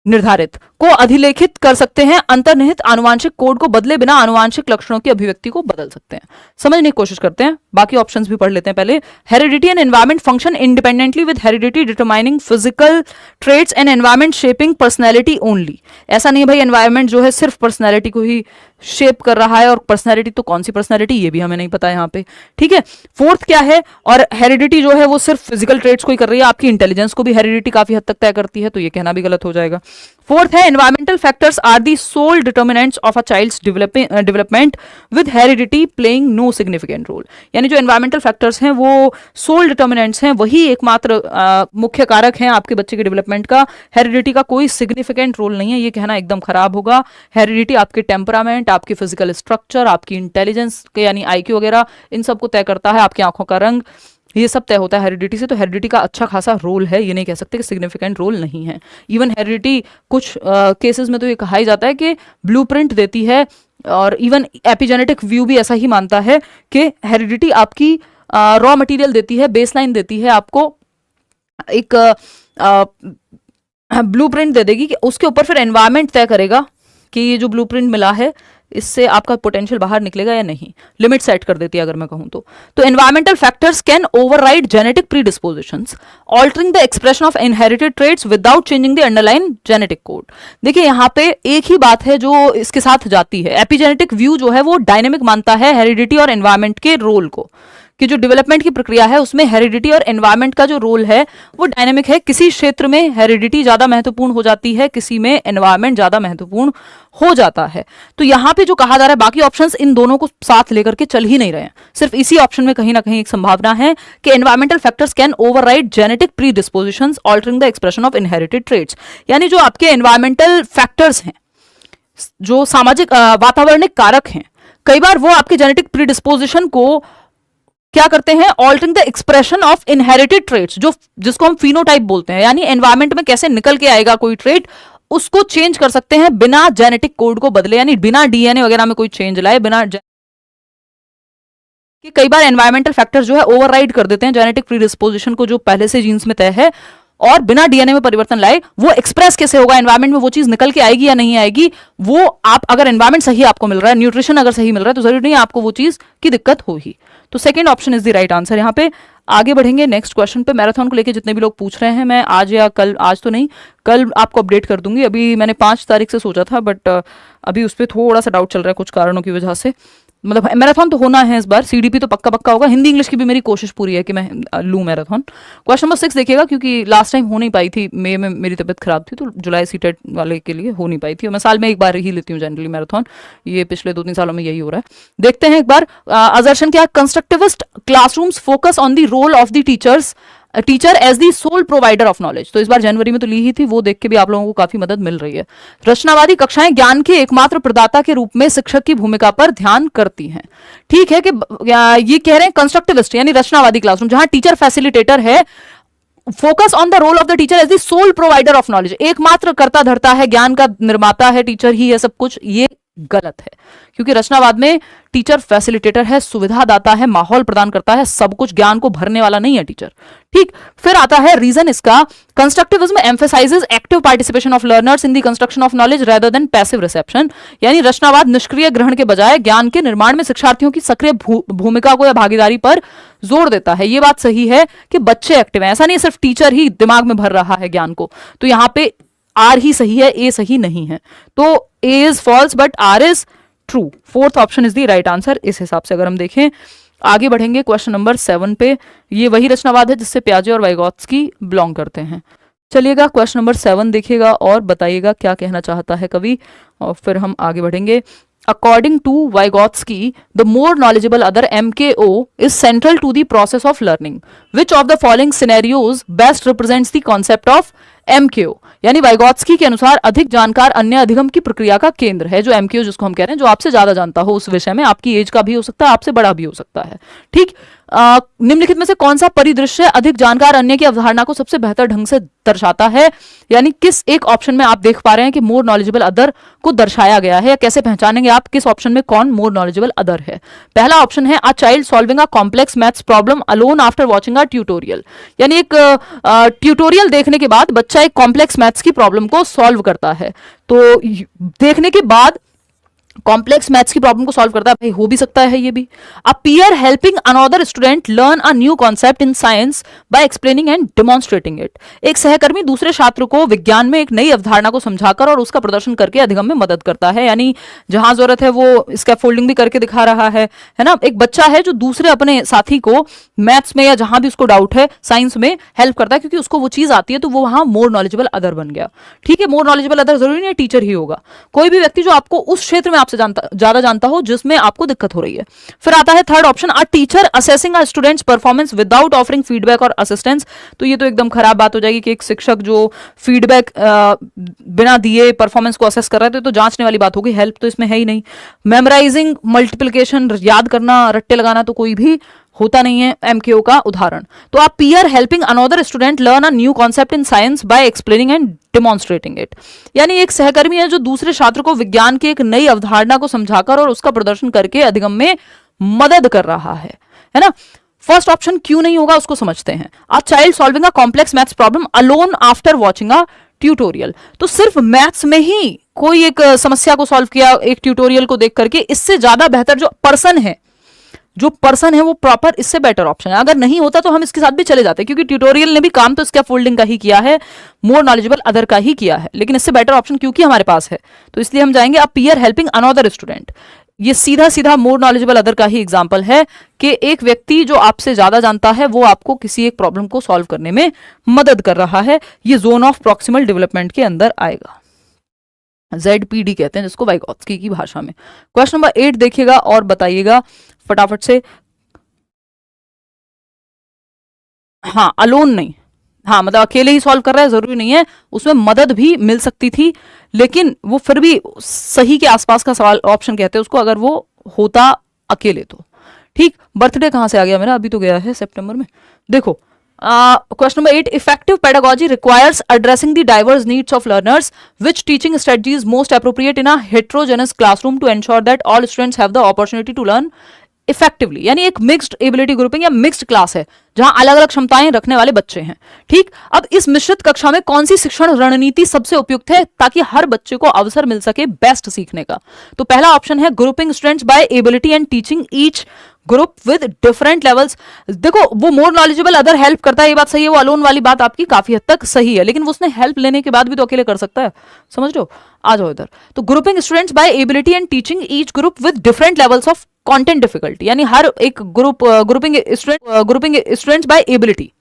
निर्धारित को अधिलेखित कर सकते हैं। अंतर्निहित आनुवांशिक कोड को बदले बिना आनुवांशिक लक्षणों की अभिव्यक्ति को बदल सकते हैं। समझने की कोशिश करते हैं, बाकी ऑप्शंस भी पढ़ लेते हैं पहले। Heredity and environment function independently with heredity determining physical traits and environment shaping personality only. ऐसा नहीं भाई एनवायरमेंट जो है सिर्फ पर्सनैलिटी को ही शेप कर रहा है, और पर्सनैलिटी तो कौन सी पर्सनैलिटी ये भी हमें नहीं पता यहाँ पे, ठीक है। फोर्थ क्या है, और हेरिडिटी जो है वो सिर्फ फिजिकल ट्रेट्स को ही कर रही है, आपकी इंटेलिजेंस को भी हेरिडिटी काफी हद तक तय करती है, तो ये कहना भी गलत हो जाएगा। फोर्थ है environmental factors are the sole determinants of a child's development with heredity playing no significant role. यानी जो एनवायरमेंटल फैक्टर्स हैं वो सोल डिटर्मिनेंट्स हैं, वही एकमात्र मुख्य कारक हैं आपके बच्चे के डेवलपमेंट का। हेरिडिटी का कोई सिग्निफिकेंट रोल नहीं है, ये कहना एकदम खराब होगा। हेरिडिटी आपके टेम्परामेंट, आपकी फिजिकल स्ट्रक्चर, आपकी इंटेलिजेंस यानी IQ वगैरह, इन सबको तय करता है। आपकी आंखों का रंग, ये सब तय होता है हेरिडिटी से। तो हेरिडिटी का अच्छा खासा रोल है, ये नहीं कह सकते कि सिग्निफिकेंट रोल नहीं है। इवन हेरिडिटी कुछ केसेस में तो ये कहा ही जाता है कि ब्लूप्रिंट देती है, और इवन एपिजेनेटिक व्यू भी ऐसा ही मानता है कि हेरिडिटी आपकी रॉ मटेरियल देती है, बेसलाइन देती है, आपको एक ब्लूप्रिंट दे देगी कि उसके ऊपर फिर एनवायरमेंट तय करेगा कि ये जो ब्लूप्रिंट मिला है इससे आपका पोटेंशियल बाहर निकलेगा या नहीं, लिमिट सेट कर देती है अगर मैं कहूं तो environmental factors can override genetic predispositions altering the expression of inherited traits without changing the underline genetic code. देखिए यहाँ पे एक ही बात है जो इसके साथ जाती है। एपिजेनेटिक व्यू जो है वो डायनेमिक मानता है हेरिडिटी और एनवायरमेंट के रोल को, कि जो डेवलपमेंट की प्रक्रिया है उसमें हेरिडिटी और एनवायरमेंट का जो रोल है वो डायनेमिक है। किसी क्षेत्र में हेरिडिटी ज्यादा महत्वपूर्ण हो जाती है, किसी में एनवायरमेंट ज्यादा महत्वपूर्ण हो जाता है। तो यहाँ पे जो कहा जा रहा है, बाकी ऑप्शंस इन दोनों को साथ लेकर के चल ही नहीं रहे हैं, सिर्फ इसी ऑप्शन में कहीं ना कहीं एक संभावना है कि environmental factors can override genetic predispositions altering the expression of inherited traits. यानी जो आपके एनवायरमेंटल फैक्टर्स हैं, जो सामाजिक वातावरणिक कारक हैं, कई बार वो आपके जेनेटिक प्रीडिस्पोजिशन को क्या करते हैं, altering the expression of inherited traits, जो जिसको हम फिनोटाइप बोलते हैं, यानी एनवायरमेंट में कैसे निकल के आएगा कोई ट्रेट, उसको चेंज कर सकते हैं बिना जेनेटिक कोड को बदले, यानी बिना डीएनए वगैरह में कोई चेंज लाए, बिना कि कई बार एनवायरमेंटल फैक्टर जो है ओवरराइड कर देते हैं जेनेटिक प्रीडिस्पोजिशन को जो पहले से जीन्स में तय है, और बिना डीएनए में परिवर्तन लाए वो एक्सप्रेस कैसे होगा, एनवायरमेंट में वो चीज निकल के आएगी या नहीं आएगी, वो आप अगर एनवायरमेंट सही आपको मिल रहा है, न्यूट्रिशन अगर सही मिल रहा है, तो जरूरी नहीं आपको वो चीज की दिक्कत होगी। तो second option is the right answer. यहाँ पे आगे बढ़ेंगे नेक्स्ट क्वेश्चन पे। मैराथन को लेके जितने भी लोग पूछ रहे हैं, मैं आज या कल, आज तो नहीं कल आपको अपडेट कर दूंगी। अभी मैंने 5 तारीख से सोचा था, बट अभी उस पर थोड़ा सा डाउट चल रहा है कुछ कारणों की वजह से। मतलब मैराथन तो होना है इस बार, सीडीपी तो पक्का पक्का होगा। हिंदी इंग्लिश की भी मेरी कोशिश पूरी है कि मैं लूँ मैराथन। क्वेश्चन नंबर 6 देखिएगा, क्योंकि लास्ट टाइम हो नहीं पाई थी, मई में मेरी तबीयत खराब थी, तो जुलाई सीटेट वाले के लिए हो नहीं पाई थी, और मैं साल में एक बार ही लेती हूँ जनरली मैराथन, ये पिछले 2-3 सालों में यही हो रहा है। देखते हैं एक बार असर्शन क्या, constructivist classrooms focus on the role of the teacher as the sole provider of knowledge. तो इस बार जनवरी में तो ली ही थी, वो देख के भी आप लोगों को काफी मदद मिल रही है। रचनावादी कक्षाएं ज्ञान के एकमात्र प्रदाता के रूप में शिक्षक की भूमिका पर ध्यान करती हैं। ठीक है कि ये कह रहे हैं कंस्ट्रक्टिविस्ट यानी रचनावादी क्लासरूम, जहां टीचर फैसिलिटेटर है, focus on the role of the teacher as the sole provider of knowledge, एकमात्र कर्ता धर्ता है, ज्ञान का निर्माता है टीचर ही है सब कुछ, ये गलत है। क्योंकि रचनावाद में टीचर फैसिलिटेटर है, सुविधा दाता है, माहौल प्रदान करता है, सब कुछ, ज्ञान को भरने वाला नहीं है टीचर। ठीक, फिर आता है रीजन इसका, constructivism emphasises active participation of learners in the construction of knowledge rather than passive reception, यानी रचनावाद निष्क्रिय ग्रहण के बजाय ज्ञान के निर्माण में शिक्षार्थियों की सक्रिय भूमिका को या भागीदारी पर जोर देता है। यह बात सही है कि बच्चे एक्टिव हैं, ऐसा नहीं सिर्फ टीचर ही दिमाग में भर रहा है ज्ञान को। तो यहां पे आर ही सही है, ए सही नहीं है, तो A is false but R is true. Fourth option is the right answer. इस हिसाब से अगर हम देखें, आगे बढ़ेंगे क्वेश्चन नंबर 7 पे। ये वही रचनावाद है जिससे प्याजे और वाइगॉत्स्की बिलोंग करते हैं। चलिएगा क्वेश्चन नंबर 7 देखिएगा और बताइएगा क्या कहना चाहता है कवि, और फिर हम आगे बढ़ेंगे। According to Vygotsky, the more knowledgeable other MKO is central to the process of learning. Which of the following scenarios best represents the concept of MKO? यानी वाइगॉत्स्की के अनुसार अधिक जानकार अन्य अधिगम की प्रक्रिया का केंद्र है, जो MKO जिसको हम कह रहे हैं, जो आपसे ज्यादा जानता हो उस विषय में, आपकी एज का भी हो सकता है, आपसे बड़ा भी हो सकता है। ठीक, निम्नलिखित में से कौन सा परिदृश्य अधिक जानकार अन्य की अवधारणा को सबसे बेहतर ढंग से दर्शाता है, यानी किस एक ऑप्शन में आप देख पा रहे हैं कि मोर नॉलेजेबल अदर को दर्शाया गया है, या कैसे पहचानेंगे आप किस ऑप्शन में कौन मोर नॉलेजेबल अदर है। पहला ऑप्शन है a child solving a complex maths problem alone after watching a tutorial, यानी एक ट्यूटोरियल देखने के बाद बच्चा एक कॉम्प्लेक्स मैथ्स की प्रॉब्लम को सॉल्व करता है। तो देखने के बाद कॉम्प्लेक्स मैथ्स की प्रॉब्लम को सॉल्व करता है, भाई हो भी सकता है ये भी। A peer helping another student learn a new concept in science by explaining and demonstrating it, एक सहकर्मी दूसरे छात्र को विज्ञान में एक नई अवधारणा को समझाकर और उसका प्रदर्शन करके अधिगम में मदद करता है, यानी जहां जरूरत है वो स्कैफोल्डिंग भी करके दिखा रहा है ना। एक बच्चा है जो दूसरे अपने साथी को मैथ्स में या जहां भी उसको डाउट है साइंस में हेल्प करता है, क्योंकि उसको वो चीज आती है, तो वो वहां मोर नॉलेजेबल अदर बन गया। ठीक है, मोर नॉलेजेबल अदर जरूरी नहीं टीचर ही होगा, कोई भी व्यक्ति जो आपको उस क्षेत्र में आपसे ज्यादा जानता हो जिसमें आपको दिक्कत हो रही है। फिर आता है third option a teacher assessing a students performance without offering feedback और असिस्टेंस। तो ये तो एकदम खराब बात हो जाएगी कि एक शिक्षक जो फीडबैक बिना दिए परफॉर्मेंस को असेस कर रहा है, तो जांचने वाली बात होगी, हेल्प तो इसमें है ही नहीं। मेमोराइजिंग, मल्टीप्लिकेशन, याद करना, रट्टे लगाना तो कोई भी होता नहीं है एमकेओ का उदाहरण। तो आप peer helping another student learn a new concept in science by explaining and demonstrating it, यानी एक सहकर्मी है जो दूसरे छात्र को विज्ञान की एक नई अवधारणा को समझाकर और उसका प्रदर्शन करके अधिगम में मदद कर रहा है ना। फर्स्ट ऑप्शन क्यों नहीं होगा उसको समझते हैं। A child solving a complex maths problem alone after watching a tutorial, तो सिर्फ मैथ्स में ही कोई एक समस्या को सॉल्व किया एक ट्यूटोरियल को देख करके, इससे ज्यादा बेहतर जो पर्सन है वो प्रॉपर, इससे बेटर ऑप्शन है। अगर नहीं होता तो हम इसके साथ भी चले जाते, क्योंकि ट्यूटोरियल ने भी काम तो स्कैफोल्डिंग का ही किया है, मोर नॉलेजेबल अदर का ही किया है, लेकिन इससे बेटर ऑप्शन क्योंकि हमारे पास है, तो इसलिए हम जाएंगे a peer helping another student. ये सीधा सीधा मोर नॉलेजेबल अदर का ही एग्जाम्पल है कि एक व्यक्ति जो आपसे ज्यादा जानता है वो आपको किसी एक प्रॉब्लम को सॉल्व करने में मदद कर रहा है। ये जोन ऑफ प्रॉक्सिमल डेवलपमेंट के अंदर आएगा, ZPD कहते हैं जिसको वाइगॉत्स्की की भाषा में। क्वेश्चन नंबर 8 देखिएगा और बताइएगा फटाफट से। हाँ, अलोन नहीं, हाँ मतलब अकेले ही सॉल्व कर रहा है जरूरी नहीं है, उसमें मदद भी मिल सकती थी, लेकिन वो फिर भी सही के आसपास का सवाल ऑप्शन कहते हैं उसको, अगर वो होता अकेले तो। ठीक, बर्थडे कहाँ से आ गया मेरा, अभी तो गया है सितंबर में। देखो question number 8, effective pedagogy requires addressing the diverse needs of learners, which teaching strategy is most appropriate in a heterogeneous classroom to ensure that all students have the opportunity to learn effectively. यानी एक mixed ability grouping या mixed class है जहां अलग अलग क्षमताएं रखने वाले बच्चे हैं। ठीक, अब इस मिश्रित कक्षा में कौन सी शिक्षण रणनीति सबसे उपयुक्त है ताकि हर बच्चे को अवसर मिल सके बेस्ट सीखने का? तो पहला ऑप्शन है grouping students by ability and teaching each group with different levels. देखो वो मोर नॉलेजेबल अदर हेल्प करता है, ये बात सही है, वो अलोन वाली बात आपकी काफी हद तक सही है, लेकिन वो उसने हेल्प लेने के बाद भी तो अकेले कर सकता है, समझ रहे हो? आ जाओ इधर। तो grouping students by ability and teaching each group with different levels of content difficulty, यानी हर एक ग्रुपिंग स्टूडेंट्स बाय एबिलिटी।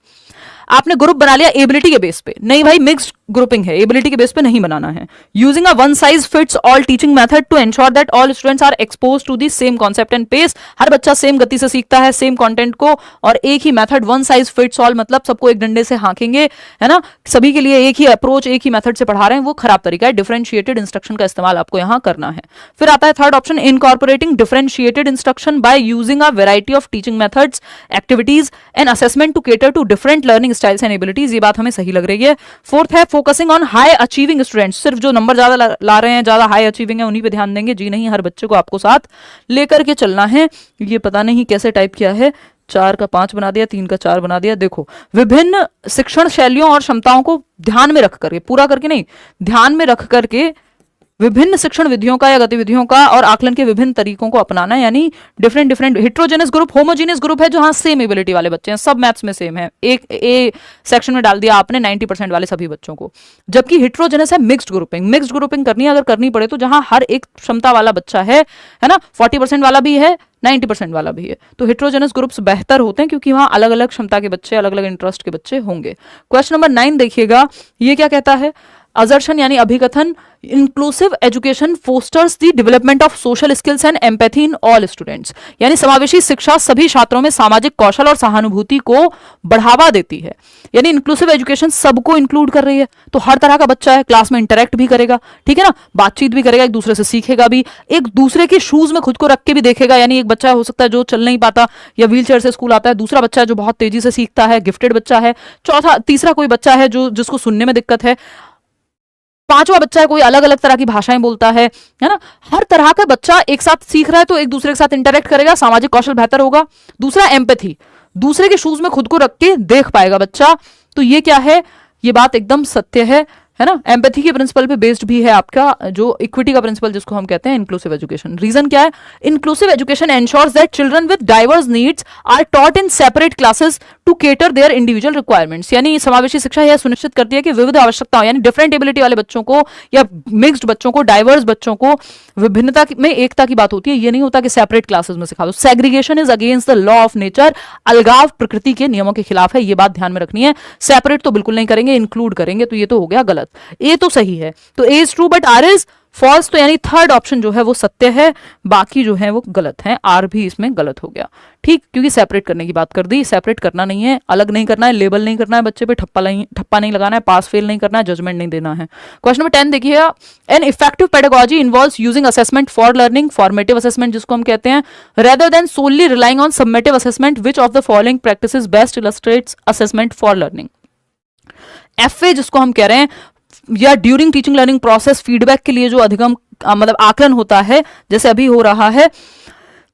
आपने ग्रुप बना लिया एबिलिटी के बेस पे, नहीं भाई मिक्स्ड ग्रुपिंग है, एबिलिटी के बेस पे नहीं बनाना है। Using a one size fits all teaching method to ensure that all students are expose to the same concept and pace. हर बच्चा सेम गति से सीखता है सेम कंटेंट को, और एक ही method, one size fits all मतलब सबको एक डंडे से हाँकेंगे, है ना, सभी के लिए एक ही अप्रोच एक ही मेथड से पढ़ा रहे हैं, वो खराब तरीका है। डिफरेंशिएटेड इंस्ट्रक्शन का इस्तेमाल आपको यहाँ करना है। फिर आता है third option, incorporating differentiated instruction by using a variety of teaching methods, activities and assessment to cater to different learning styles and abilities. ये बात हमें सही लग रही है। फोर्थ है focusing on high achieving students, सिर्फ जो नंबर ज्यादा ला रहे हैं, ज्यादा हाई अचीविंग है, उन्हीं पे ध्यान देंगे। जी नहीं, हर बच्चे को आपको साथ लेकर के चलना है। ये पता नहीं कैसे टाइप किया है, 4 का 5 बना दिया, 3 का 4 बना दिया। देखो विभिन्न शिक्षण शैलियों और क्षमताओं को ध्यान में रख करके, पूरा करके नहीं, ध्यान में रख करके विभिन्न शिक्षण विधियों का या गतिविधियों का और आकलन के विभिन्न तरीकों को अपनाना है। यानी different heterogeneous group, homogeneous group है जो हाँ सेम एबिलिटी वाले बच्चे हैं, सब मैथ्स में सेम है, एक ए सेक्शन में डाल दिया आपने 90% वाले सभी बच्चों को। जबकि हेट्रोजेनस है मिक्स्ड ग्रुपिंग। मिक्स्ड ग्रुपिंग करनी है, अगर करनी पड़े तो जहां हर एक क्षमता वाला बच्चा है ना, 40% वाला भी है, 90% वाला भी है, तो हेट्रोजेनस ग्रुप्स बेहतर होते हैं क्योंकि वहां अलग अलग क्षमता के बच्चे, अलग अलग इंटरेस्ट के बच्चे होंगे। क्वेश्चन नंबर 9 देखिएगा, ये क्या कहता है? असर्शन यानी अभिकथन, inclusive education fosters the development of social skills and empathy in all students. यानी समावेशी शिक्षा सभी छात्रों में सामाजिक कौशल और सहानुभूति को बढ़ावा देती है। यानी इंक्लूसिव एजुकेशन सबको इंक्लूड कर रही है, तो हर तरह का बच्चा है, क्लास में इंटरेक्ट भी करेगा, ठीक है ना, बातचीत भी करेगा, एक दूसरे से सीखेगा भी, एक दूसरे के शूज में खुद को रख के भी देखेगा। यानी एक बच्चा हो सकता है जो चल नहीं पाता या व्हील चेयर से स्कूल आता है, दूसरा बच्चा है जो बहुत तेजी से सीखता है, गिफ्टेड बच्चा है, तीसरा कोई बच्चा है जो जिसको सुनने में दिक्कत है, पांचवा बच्चा है कोई अलग अलग तरह की भाषाएं बोलता है ना। हर तरह का बच्चा एक साथ सीख रहा है तो एक दूसरे के साथ इंटरेक्ट करेगा, सामाजिक कौशल बेहतर होगा। दूसरा एम्पैथी, दूसरे के शूज में खुद को रख के देख पाएगा बच्चा। तो ये क्या है, ये बात एकदम सत्य है ना। एम्पैथी के प्रिंसिपल पे बेस्ड भी है आपका जो इक्विटी का प्रिंसिपल जिसको हम कहते हैं इंक्लूसिव एजुकेशन। रीजन क्या है? Inclusive education ensures that children with diverse needs are taught in separate classes to cater their individual requirements. यानी समावेशी शिक्षा यह सुनिश्चित करती है कि विविध आवश्यकताओं यानी डिफरेंट एबिलिटी वाले बच्चों को या मिक्स्ड बच्चों को, डाइवर्स बच्चों को, विभिन्नता में एकता की बात होती है। ये नहीं होता कि सेपरेट क्लासेस में सिखा दो। Segregation is against the law of nature, अलगाव प्रकृति के नियमों के खिलाफ है, ये बात ध्यान में रखनी है। सेपरेट तो बिल्कुल नहीं करेंगे, इंक्लूड करेंगे, तो ये तो हो गया गलत। ए तो सही है, तो A is true but R is false, तो यानी थर्ड ऑप्शन जो है वो सत्य है, बाकी जो है वो गलत है। आर भी इसमें गलत हो गया, ठीक, क्योंकि सेपरेट करने की बात कर दी। सेपरेट करना नहीं है, अलग नहीं करना है, लेबल नहीं करना है, बच्चे पे ठप्पा नहीं लगाना है, पास फेल नहीं करना है, जजमेंट नहीं देना है। क्वेश्चन नंबर 10 देखिए, an effective pedagogy involves using assessment for learning, formative assessment जिसको हम कहते हैं, rather than solely relying on summative assessment, which of the following practices best illustrates assessment for learning. FA जिसको हम कह रहे हैं, या during teaching learning process feedback के लिए जो अधिगम मतलब आकलन होता है, जैसे अभी हो रहा है,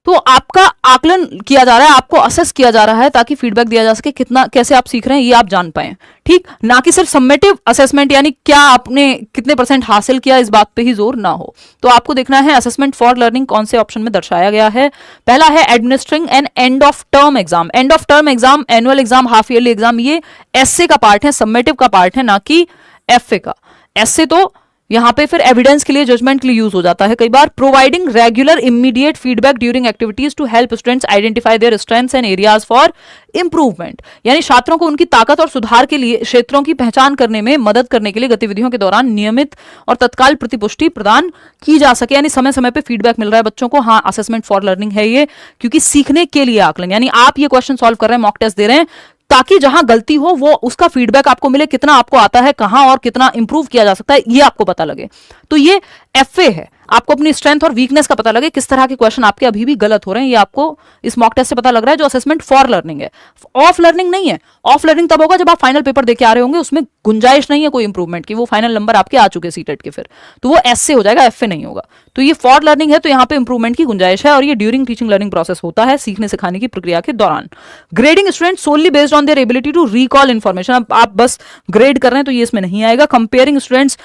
तो आपका आकलन किया जा रहा है, आपको असेस किया जा रहा है ताकि फीडबैक दिया जा सके कितना कैसे आप सीख रहे हैं ये आप जान पाए, ठीक, ना कि सिर्फ समेटिव असेसमेंट यानी क्या आपने कितने % हासिल किया इस बात पे ही जोर ना हो। तो आपको देखना है असेसमेंट फॉर लर्निंग कौन से ऑप्शन में दर्शाया गया है। पहला है administering an end of term exam. End of term exam, annual exam, half yearly exam, ये एसए का पार्ट है, समेटिव का पार्ट है, ना कि एफए का। एसए तो यहां पे फिर एविडेंस के लिए, जजमेंट के लिए यूज हो जाता है कई बार। Providing regular immediate feedback during activities to help students identify their strengths and areas for improvement, यानी छात्रों को उनकी ताकत और सुधार के लिए क्षेत्रों की पहचान करने में मदद करने के लिए गतिविधियों के दौरान नियमित और तत्काल प्रतिपुष्टि प्रदान की जा सके, यानी समय समय पे फीडबैक मिल रहा है बच्चों को। हाँ, असेसमेंट फॉर लर्निंग है ये, क्योंकि सीखने के लिए आकलन, यानी आप ये क्वेश्चन सॉल्व कर रहे हैं, मॉक टेस्ट दे रहे हैं, ताकि जहां गलती हो वो उसका फीडबैक आपको मिले, कितना आपको आता है, कहां और कितना इंप्रूव किया जा सकता है, ये आपको पता लगे। तो ये एफए है, आपको अपनी स्ट्रेंथ और वीकनेस का पता लगे, किस तरह के क्वेश्चन आपके अभी भी गलत हो रहे हैं, ये आपको इस मॉक टेस्ट से पता लग रहा है, जो असेसमेंट फॉर लर्निंग है। ऑफ लर्निंग नहीं है। ऑफ लर्निंग तब होगा जब आप फाइनल पेपर देके आ रहे होंगे, उसमें गुंजाइश नहीं है कोई इंप्रूवमेंट की, वो फाइनल नंबर आपके आ चुके सीटेट के, फिर तो वो एस से हो जाएगा, एफ से नहीं होगा। तो ये फॉर लर्निंग है, तो यहाँ पे इंप्रूवमेंट की गुंजाइश है, और ये ड्यूरिंग टीचिंग लर्निंग प्रोसेस होता है, सीखने सिखाने की प्रक्रिया के दौरान। Grading student solely based on their ability to recall information, अब आप बस ग्रेड कर रहे हैं तो ये इसमें नहीं आएगा। Comparing students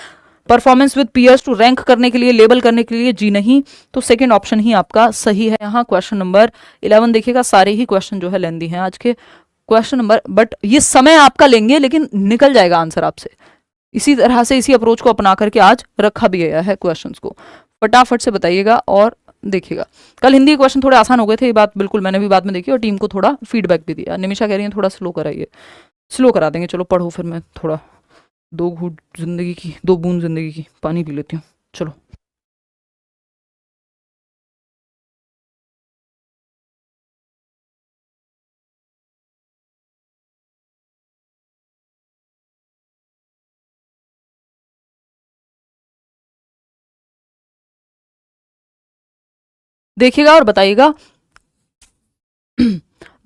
performance with peers to rank करने के लिए, लेबल करने के लिए, जी नहीं। तो सेकंड ऑप्शन ही आपका सही है यहाँ। क्वेश्चन नंबर 11 देखिएगा, सारे ही क्वेश्चन जो है लेंदी हैं आज के क्वेश्चन नंबर, बट ये समय आपका लेंगे, लेकिन निकल जाएगा आंसर आपसे। इसी तरह से इसी अप्रोच को अपना करके आज रखा भी गया है क्वेश्चंस को। फटाफट से बताइएगा और देखिएगा। कल हिंदी क्वेश्चन थोड़े आसान हो गए थे, ये बात बिल्कुल मैंने भी बाद में देखी और टीम को थोड़ा फीडबैक भी दिया। निमिषा कह रही है थोड़ा स्लो कराइए, स्लो करा देंगे, चलो पढ़ो, फिर मैं थोड़ा दो घूंट जिंदगी की, दो बूंद जिंदगी की पानी पी लेती हूँ, चलो। देखिएगा और बताइएगा।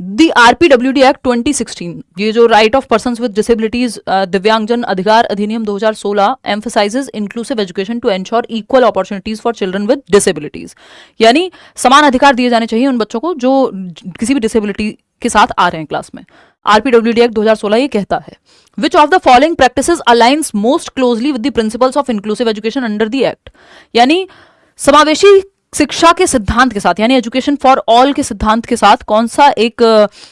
दी आरपीडब्ल्यूडी एक्ट 2016, ये जो right of persons with disabilities दिव्यांगजन अधिकार अधिनियम 2016 emphasises inclusive education to ensure equal opportunities for children with disabilities, यानी समान अधिकार दिए जाने चाहिए उन बच्चों को जो किसी भी डिसेबिलिटी के साथ आ रहे हैं क्लास में। आरपीडब्ल्यूडी एक्ट 2016 ये कहता है, which of the following practices aligns most closely with the principles of inclusive education under the act, यानी समावेशी शिक्षा के सिद्धांत के साथ, यानी एजुकेशन फॉर ऑल के सिद्धांत के साथ कौन सा एक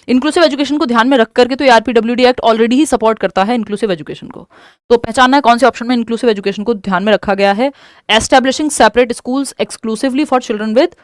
इंक्लूसिव एजुकेशन को ध्यान में रख करके, तो आरपीडब्ल्यूडी एक्ट ऑलरेडी ही सपोर्ट करता है इंक्लूसिव एजुकेशन को। तो पहचानना है कौन से ऑप्शन में इंक्लूसिव एजुकेशन को ध्यान में रखा गया है। Establishing separate schools exclusively for children with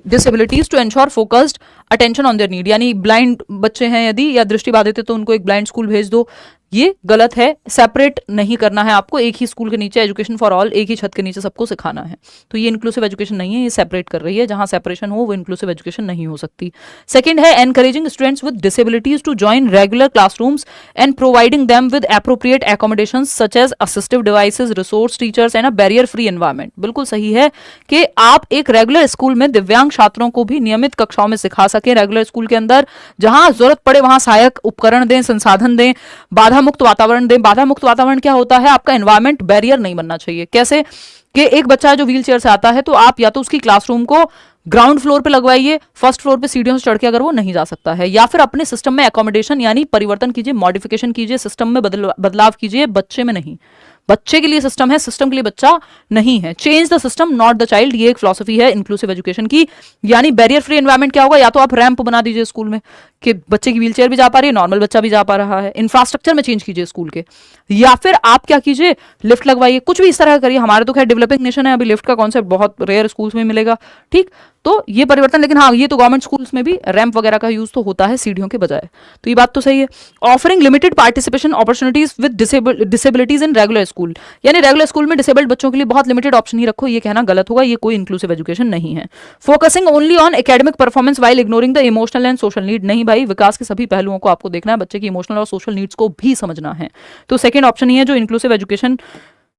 disabilities to ensure focused attention on their need, यानी ब्लाइंड बच्चे हैं यदि या दृष्टि बाधित है तो उनको एक ब्लाइंड स्कूल भेज दो, ये गलत है। सेपरेट नहीं करना है आपको, एक ही स्कूल के नीचे एजुकेशन फॉर ऑल, एक ही छत के नीचे सबको सिखाना है, तो ये इंक्लूसिव एजुकेशन नहीं है, ये सेपरेट कर रही है। जहां सेपरेशन हो वो इंक्लूसिव एजुकेशन नहीं हो सकती। सेकंड है encouraging students with disabilities to join regular classrooms and providing them with appropriate accommodations such as assistive devices, resource teachers and a barrier free environment. बिल्कुल सही है कि आप एक रेगुलर स्कूल में दिव्यांग छात्रों को भी नियमित कक्षाओं में सिखा सके, रेगुलर स्कूल के अंदर जहां जरूरत पड़े वहां सहायक उपकरण दें, संसाधन दें, बाधा मुक्त वातावरण दें। बाधा मुक्त वातावरण क्या होता है, आपका एनवायरमेंट बैरियर नहीं बनना चाहिए। कैसे कि एक बच्चा जो व्हील चेयर से आता है तो आप या तो उसकी क्लासरूम को ग्राउंड फ्लोर पे लगवाइए, फर्स्ट फ्लोर पे सीढ़ियों से चढ़ के अगर वो नहीं जा सकता है, या फिर अपने सिस्टम में एकोमोडेशन यानी परिवर्तन कीजिए, मॉडिफिकेशन कीजिए, सिस्टम में बदलाव कीजिए, बच्चे में नहीं। बच्चे के लिए सिस्टम है, सिस्टम के लिए बच्चा नहीं है। Change the system not the child, ये एक फिलॉसफी है इंक्लूसिव एजुकेशन की। यानी बैरियर फ्री एनवायरमेंट क्या होगा, या तो आप रैंप बना दीजिए स्कूल में कि बच्चे की व्हीलचेयर भी जा पा रही है, नॉर्मल बच्चा भी जा पा रहा है, इंफ्रास्ट्रक्चर में चेंज कीजिए स्कूल के, या फिर आप क्या कीजिए लिफ्ट लगवाइए, कुछ भी इस तरह करिए। हमारे तो खैर डेवलपिंग नेशन है, अभी लिफ्ट का कॉन्सेप्ट बहुत रेयर स्कूल्स में मिलेगा, ठीक, तो ये परिवर्तन। लेकिन हाँ, ये तो गवर्नमेंट स्कूल्स में भी रैंप वगैरह का यूज तो होता है सीढ़ियों के बजाय, तो ये बात तो सही है। Offering limited participation opportunities with disabilities in regular school, यानी रेगुलर स्कूल में डिसेबल्ड बच्चों के लिए बहुत लिमिटेड ऑप्शन ही रखो, ये कहना गलत होगा, ये कोई इंक्लूसिव एजुकेशन नहीं है। Focusing only on academic performance while ignoring the emotional and social need, नहीं भाई, विकास के सभी पहलुओं को आपको देखना है, बच्चे की इमोशनल और सोशल नीड्स को भी समझना है। तो सेकेंड ऑप्शन ही है जो इंक्लूसिव एजुकेशन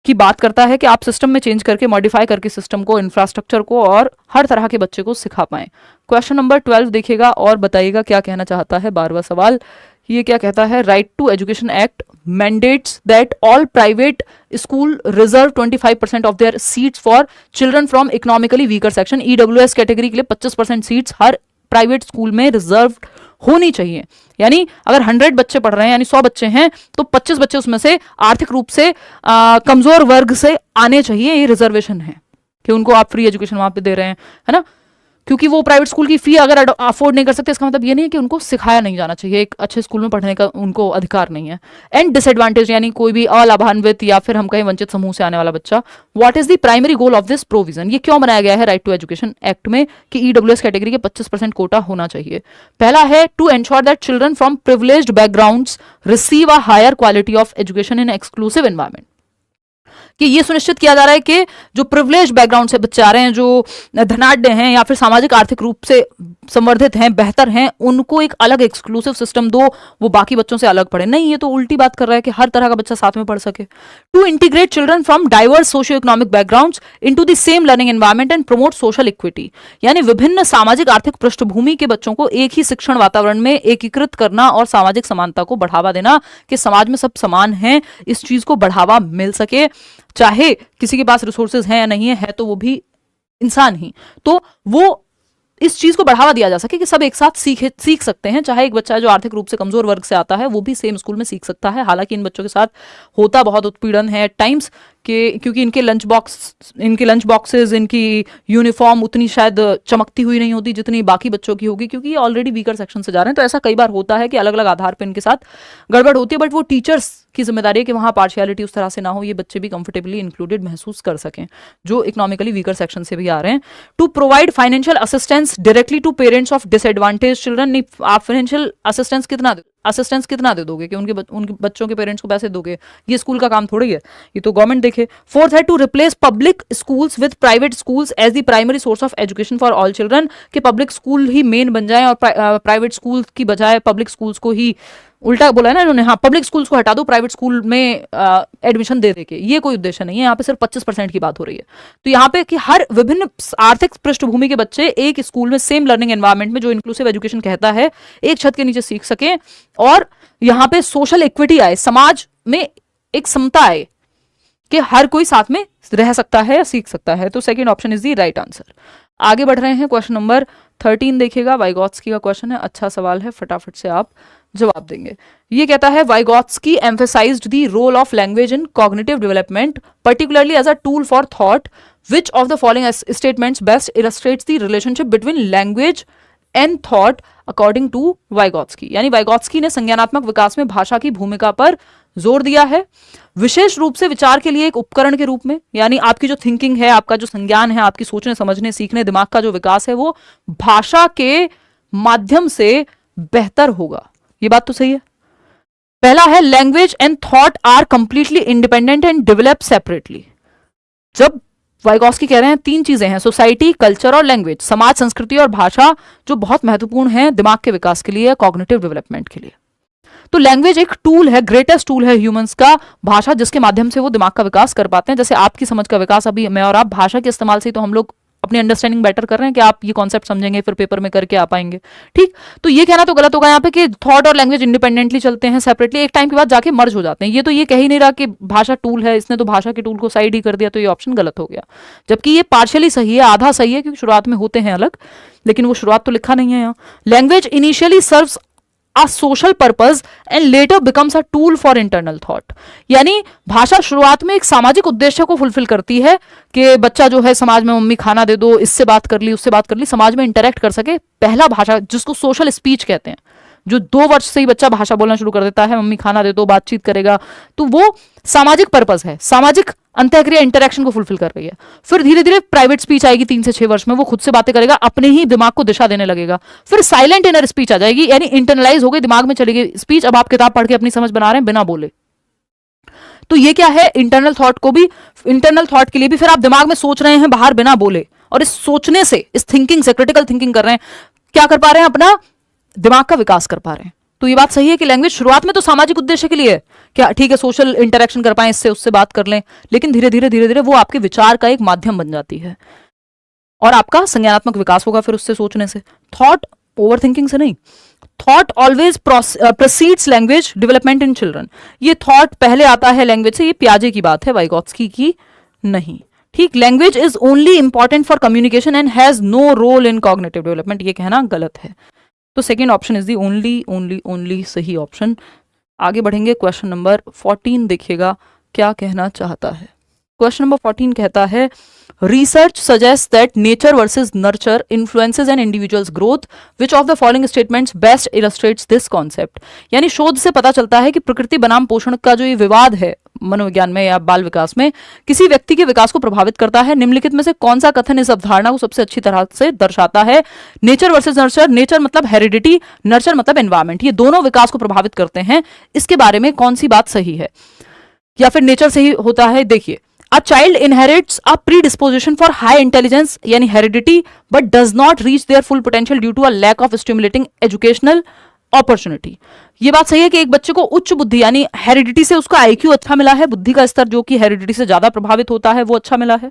की बात करता है कि आप सिस्टम में चेंज करके, मॉडिफाई करके सिस्टम को, इंफ्रास्ट्रक्चर को, और हर तरह के बच्चे को सिखा पाएं। क्वेश्चन नंबर 12 देखिएगा और बताइएगा क्या कहना चाहता है। 12वां सवाल ये क्या कहता है, right to education act mandates that all private school reserve 25% of their seats for children from economically weaker section, EWS category के लिए 25% सीट्स हर प्राइवेट स्कूल में रिजर्व होनी चाहिए। यानी अगर 100 बच्चे पढ़ रहे हैं, यानी 100 बच्चे हैं, तो 25 बच्चे उसमें से आर्थिक रूप से कमजोर वर्ग से आने चाहिए। ये रिजर्वेशन है कि उनको आप फ्री एजुकेशन वहां पे दे रहे हैं, है ना, क्योंकि वो प्राइवेट स्कूल की फी अगर अफोर्ड नहीं कर सकते, इसका मतलब ये नहीं है कि उनको सिखाया नहीं जाना चाहिए, एक अच्छे स्कूल में पढ़ने का उनको अधिकार नहीं है। एंड डिसएडवांटेज, यानी कोई भी अलाभान्वित या फिर हम कहें वंचित समूह से आने वाला बच्चा। What is the primary goal of this provision, ये क्यों बनाया गया है राइट टू एजुकेशन एक्ट में कि ईडब्ल्यूएस कैटेगरी के 25% कोटा होना चाहिए। पहला है to ensure that children from privileged backgrounds receive a higher quality of education in exclusive environment, कि ये सुनिश्चित किया जा रहा है कि जो प्रिविलेज बैकग्राउंड से बच्चे आ रहे हैं, जो धनाढ्य हैं या फिर सामाजिक आर्थिक रूप से संवर्धित हैं, बेहतर हैं, उनको एक अलग एक्सक्लूसिव सिस्टम दो, वो बाकी बच्चों से अलग पढ़े। नहीं, ये तो उल्टी बात कर रहा है कि हर तरह का बच्चा साथ में पढ़ सके। To integrate children from diverse socio economic backgrounds into the same learning environment and promote social equity, यानी विभिन्न सामाजिक आर्थिक पृष्ठभूमि के बच्चों को एक ही शिक्षण वातावरण में एकीकृत करना और सामाजिक समानता को बढ़ावा देना कि समाज में सब समान हैं, इस चीज को बढ़ावा मिल सके। चाहे किसी के पास रिसोर्सेज हैं या नहीं है तो वो भी इंसान ही, तो वो इस चीज को बढ़ावा दिया जा सके कि सब एक साथ सीख सकते हैं। चाहे एक बच्चा जो आर्थिक रूप से कमजोर वर्ग से आता है वो भी सेम स्कूल में सीख सकता है। हालांकि इन बच्चों के साथ होता बहुत उत्पीड़न है एट टाइम्स, क्योंकि इनके लंच बॉक्सेस, इनकी यूनिफॉर्म उतनी शायद चमकती हुई नहीं होती जितनी बाकी बच्चों की होगी, क्योंकि ये ऑलरेडी वीकर सेक्शन से जा रहे हैं। तो ऐसा कई बार होता है कि अलग अलग आधार पर इनके साथ गड़बड़ होती है, बट वो टीचर्स की जिम्मेदारी है कि वहाँ पार्शियलिटी उस तरह से ना हो, ये बच्चे भी कंफर्टेबली इंक्लूडेड महसूस कर सकें जो इकोनॉमिकली वीकर सेक्शन से भी आ रहे हैं। To provide financial assistance directly to parents of disadvantage children. नहीं, आप फाइनेंशियल असिस्टेंस कितना दे दोगे कि उनके बच्चों के पेरेंट्स को पैसे दोगे? ये स्कूल का काम थोड़ी है, ये तो गवर्नमेंट देखे। फोर्थ है to replace public schools with private schools as the primary source of education for all children, कि पब्लिक स्कूल ही मेन बन जाए और प्राइवेट स्कूल की बजाय पब्लिक स्कूल्स को ही, उल्टा बोला है ना इन्होंने, हाँ, पब्लिक स्कूल्स को हटा दो, प्राइवेट स्कूल में एडमिशन दे के। ये कोई उद्देश्य नहीं है, यहाँ पे सिर्फ 25% की बात हो रही है। तो यहाँ पे कि हर विभिन्न आर्थिक पृष्ठभूमि के बच्चे एक स्कूल में सेम लर्निंग एनवायरनमेंट में, जो इंक्लूसिव एजुकेशन कहता है, एक छत के नीचे सीख सके और यहाँ पे सोशल इक्विटी आए, समाज में एक समता आए कि हर कोई साथ में रह सकता है या सीख सकता है। तो second option is the right answer. आगे बढ़ रहे हैं, क्वेश्चन नंबर 13 देखिएगा, वाइगॉत्स्की का क्वेश्चन है। अच्छा सवाल है, फटाफट से आप जवाब देंगे। ये कहता है Vygotsky emphasized the role of language in cognitive development particularly as a tool for thought, which of the following statements best illustrates the relationship between language and thought according to Vygotsky. यानी Vygotsky ने संज्ञानात्मक विकास में भाषा की भूमिका पर जोर दिया है, विशेष रूप से विचार के लिए एक उपकरण के रूप में। यानी आपकी जो थिंकिंग है, आपका जो संज्ञान है, आपकी सोचने समझने सीखने दिमाग का जो विकास है, वो भाषा के माध्यम से बेहतर होगा। ये बात तो सही है। पहला है language and thought are completely independent and develop separately. जब वाइगॉत्स्की कह रहे हैं 3 चीजें हैं, सोसाइटी, कल्चर और लैंग्वेज, समाज, संस्कृति और भाषा, जो बहुत महत्वपूर्ण है दिमाग के विकास के लिए, कॉग्निटिव डेवलपमेंट के लिए। तो लैंग्वेज एक टूल है, ग्रेटेस्ट टूल है ह्यूमंस का, भाषा जिसके माध्यम से वो दिमाग का विकास कर पाते हैं। जैसे आपकी समझ का विकास अभी मैं और आप भाषा के इस्तेमाल से, तो हम लोग अपनी अंडरस्टैंडिंग बेटर कर रहे हैं कि आप ये कॉन्सेप्ट समझेंगे फिर पेपर में करके आ पाएंगे। ठीक, तो ये कहना तो गलत होगा यहाँ पे कि थॉट और लैंग्वेज इंडिपेंडेंटली चलते हैं, सेपरेटली एक टाइम के बाद जाके मर्ज हो जाते हैं। ये तो ये कह ही नहीं रहा कि भाषा टूल है, इसने तो भाषा के टूल को साइड ही कर दिया, तो ये ऑप्शन गलत हो गया। जबकि ये पार्शियली सही है, आधा सही है, क्योंकि शुरुआत में होते हैं अलग, लेकिन वो शुरुआत तो लिखा नहीं है यहाँ। Language initially serves a social purpose and later becomes a tool for internal thought। यानी भाषा शुरुआत में एक सामाजिक उद्देश्य को फुलफिल करती है कि बच्चा जो है समाज में, मम्मी खाना दे दो, इससे बात कर ली, उससे बात कर ली, समाज में इंटरेक्ट कर सके। पहला भाषा जिसको सोशल स्पीच कहते हैं, जो 2 वर्ष से ही बच्चा भाषा बोलना शुरू कर देता है, मम्मी खाना दे दो, बातचीत करेगा, तो वो सामाजिक पर्पस है, सामाजिक अंतःक्रिया इंटरेक्शन को फुलफिल कर रही है। फिर धीरे धीरे प्राइवेट स्पीच आएगी 3 से 6 वर्ष में, वो खुद से बातें करेगा, अपने ही दिमाग को दिशा देने लगेगा। फिर साइलेंट इनर स्पीच आ जाएगी, यानी इंटरनलाइज हो गई, दिमाग में चली गई स्पीच, अब आप किताब पढ़ के अपनी समझ बना रहे हैं बिना बोले। तो ये क्या है, इंटरनल थॉट को भी, इंटरनल थॉट के लिए भी फिर आप दिमाग में सोच रहे हैं बाहर बिना बोले, और इस सोचने से, इस थिंकिंग से, क्रिटिकल थिंकिंग कर रहे हैं, क्या कर पा रहे हैं, अपना दिमाग का विकास कर पा रहे हैं। तो ये बात सही है कि लैंग्वेज शुरुआत में तो सामाजिक उद्देश्य के लिए है, क्या ठीक है, सोशल इंटरेक्शन कर पाए, इससे उससे बात कर लें, लेकिन धीरे धीरे वो आपके विचार का एक माध्यम बन जाती है और आपका संज्ञानात्मक विकास होगा फिर उससे, सोचने से। थॉट ओवर थिंकिंग से नहीं, thought always proceeds language development in children. ये थॉट पहले आता है लैंग्वेज से, ये पियाजे की बात है, वाइगॉत्स्की की नहीं। ठीक, language is only important for communication and has no role in cognitive development, ये कहना गलत है। तो second option is the only सही ऑप्शन। आगे बढ़ेंगे, क्वेश्चन नंबर 14 देखिएगा क्या कहना चाहता है। क्वेश्चन नंबर 14 कहता है research suggest that nature versus nurture influences an individual's growth, which of the following statements best illustrates this concept. यानी शोध से पता चलता है कि प्रकृति बनाम पोषण का जो ये विवाद है मनोविज्ञान में या बाल विकास में, किसी व्यक्ति के विकास को प्रभावित करता है। निम्नलिखित में से कौन सा कथन इस अवधारणा को सबसे अच्छी तरह से दर्शाता है। नेचर वर्सेस नर्चर, नेचर मतलब हेरिडिटी, नर्चर मतलब एनवायरमेंट, ये दोनों विकास को प्रभावित करते हैं। इसके बारे में कौन सी बात सही है, या फिर नेचर से ही होता है। देखिए, A child inherits a predisposition for high intelligence यानी heredity but does not reach their full potential due to a lack of stimulating educational opportunity. ये बात सही है कि एक बच्चे को उच्च बुद्धि यानी हेरिडिटी से उसका आईक्यू अच्छा मिला है, बुद्धि का स्तर जो कि हेरिडिटी से ज्यादा प्रभावित होता है वो अच्छा मिला है।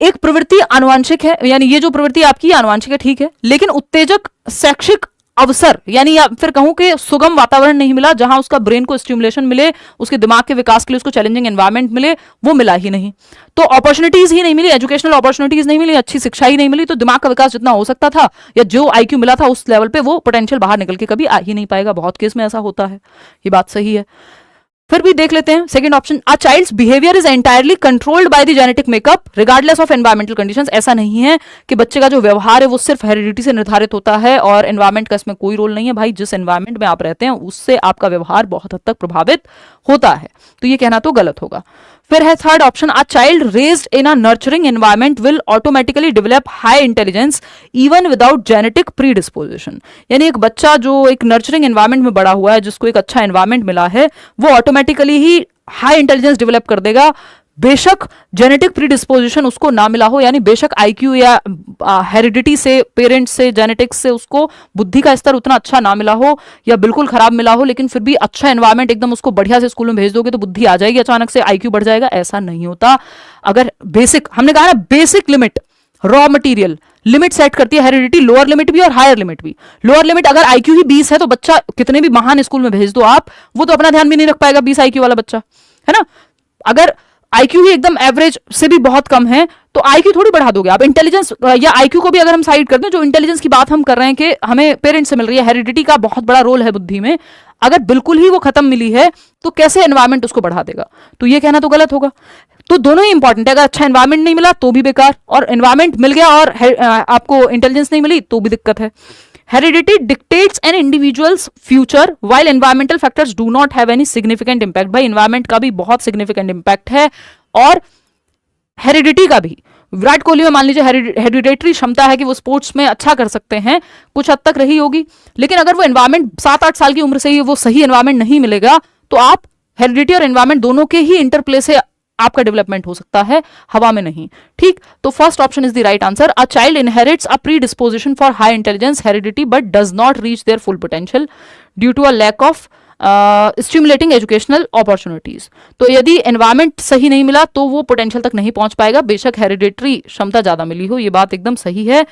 एक प्रवृत्ति आनुवांशिक है यानी ये जो प्रवृत्ति आपकी आनुवांशिक है, ठीक है, लेकिन उत्तेजक शैक्षिक अवसर यानी या फिर कहूं कि सुगम वातावरण नहीं मिला जहां उसका ब्रेन को स्टिमुलेशन मिले, उसके दिमाग के विकास के लिए उसको चैलेंजिंग एनवायरनमेंट मिले, वो मिला ही नहीं। तो अपॉर्चुनिटीज ही नहीं मिली, एजुकेशनल अपॉर्चुनिटीज नहीं मिली, अच्छी शिक्षा ही नहीं मिली, तो दिमाग का विकास जितना हो सकता था या जो आईक्यू मिला था उस लेवल पे वो पोटेंशियल बाहर निकल के कभी आ ही नहीं पाएगा। बहुत केस में ऐसा होता है, ये बात सही है। फिर भी देख लेते हैं second option, a child's behaviour is entirely controlled by the genetic makeup regardless of environmental conditions. ऐसा नहीं है कि बच्चे का जो व्यवहार है वो सिर्फ हेरिडिटी से निर्धारित होता है और एनवायरमेंट का इसमें कोई रोल नहीं है। भाई जिस एनवायरमेंट में आप रहते हैं उससे आपका व्यवहार बहुत हद तक प्रभावित होता है, तो ये कहना तो गलत होगा। फिर है third option, a child raised in a nurturing environment will automatically develop high intelligence even without genetic predisposition. यानी एक बच्चा जो एक नर्चरिंग एनवायरनमेंट में बड़ा हुआ है, जिसको एक अच्छा एनवायरनमेंट मिला है, वो ऑटोमेटिकली ही हाई इंटेलिजेंस डेवलप कर देगा, बेशक जेनेटिक प्रीडिस्पोजिशन उसको ना मिला हो, यानी बेशक आईक्यू या हेरिडिटी से, पेरेंट्स से, जेनेटिक्स से उसको बुद्धि का स्तर उतना अच्छा ना मिला हो या बिल्कुल खराब मिला हो, लेकिन फिर भी अच्छा एनवायरनमेंट एकदम उसको बढ़िया से स्कूल में भेज दोगे तो बुद्धि आ जाएगी, अचानक से आईक्यू बढ़ जाएगा, ऐसा नहीं होता। अगर बेसिक, हमने कहा ना basic limit, raw material limit set करती है हेरिडिटी, लोअर लिमिट भी और हायर लिमिट भी। लोअर लिमिट अगर आईक्यू ही 20 है तो बच्चा कितने भी महान स्कूल में भेज दो आप, वो तो अपना ध्यान भी नहीं रख पाएगा 20 आईक्यू वाला बच्चा, है ना। अगर आईक्यू ही एकदम एवरेज से भी बहुत कम है तो आईक्यू थोड़ी बढ़ा दोगे आप। इंटेलिजेंस या आईक्यू को भी अगर हम साइड कर दें, जो इंटेलिजेंस की बात हम कर रहे हैं कि हमें पेरेंट्स से मिल रही है, हेरिडिटी का बहुत बड़ा रोल है बुद्धि में, अगर बिल्कुल ही वो खत्म मिली है तो कैसे एनवायरमेंट उसको बढ़ा देगा, तो ये कहना तो गलत होगा। तो दोनों ही इंपॉर्टेंट है, अगर अच्छा एनवायरमेंट नहीं मिला तो भी बेकार, और एनवायरमेंट मिल गया और आपको इंटेलिजेंस नहीं मिली तो भी दिक्कत है। Heredity dictates an individual's future while environmental factors do not have any significant impact। भाई environment का भी बहुत significant impact है और हेरिडिटी का भी। विराट कोहली में मान लीजिए हेरिडिटरी क्षमता है कि वो स्पोर्ट्स में अच्छा कर सकते हैं, कुछ हद तक रही होगी, लेकिन अगर वो एनवायरमेंट 7-8 साल की उम्र से ही वो सही एनवायरमेंट नहीं मिलेगा तो आप हेरिडिटी और एनवायरमेंट दोनों के ही इंटरप्ले से आपका डेवलपमेंट हो सकता है, हवा में नहीं। ठीक, तो first option is the right answer. A child inherits a predisposition for high intelligence heredity but does not reach their full potential due to a lack of stimulating educational opportunities. तो यदि एनवायरमेंट सही नहीं मिला तो वो potential तक नहीं पहुंच पाएगा, बेशक हेरिडिटरी क्षमता ज्यादा मिली हो, ये बात एकदम सही है।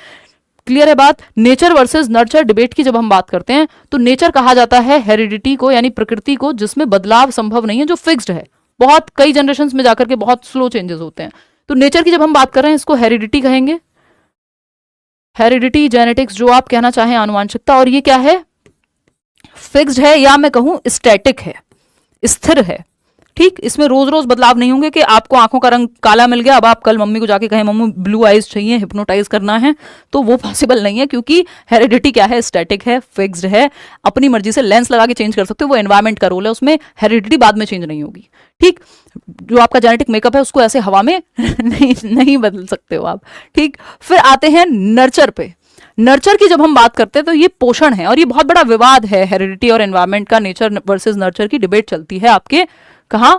क्लियर है बात। नेचर वर्सेस नर्चर डिबेट की जब हम बात करते हैं तो नेचर कहा जाता है हेरिडिटी को, यानी प्रकृति को, जिसमें बदलाव संभव नहीं है, जो फिक्स्ड है, बहुत कई जनरेशंस में जाकर के बहुत स्लो चेंजेस होते हैं। तो नेचर की जब हम बात कर रहे हैं इसको हेरिडिटी कहेंगे, हेरिडिटी, जेनेटिक्स जो आप कहना चाहें, आनुवांशिकता, और ये क्या है, फिक्स्ड है, या मैं कहूं स्टैटिक है, स्थिर है। ठीक, इसमें रोज रोज बदलाव नहीं होंगे कि आपको आंखों का रंग काला मिल गया, अब आप कल मम्मी को जाके कहें मम्मी ब्लू आईज चाहिए, हिप्नोटाइज करना है, तो वो पॉसिबल नहीं है, क्योंकि हेरिडिटी क्या है, स्टैटिक है, फिक्स्ड है, अपनी मर्जी से लेंस लगा के चेंज कर सकते हो, वो एनवायरमेंट का रोल है, उसमें हेरिडिटी बाद में चेंज नहीं होगी। ठीक, जो आपका जेनेटिक मेकअप है उसको ऐसे हवा में नहीं बदल सकते हो आप। ठीक, फिर आते हैं नर्चर पे। नर्चर की जब हम बात करते हैं तो ये पोषण है, और ये बहुत बड़ा विवाद है, हेरिडिटी और एनवायरमेंट का, नेचर वर्सेस नर्चर की डिबेट चलती है आपके कहा,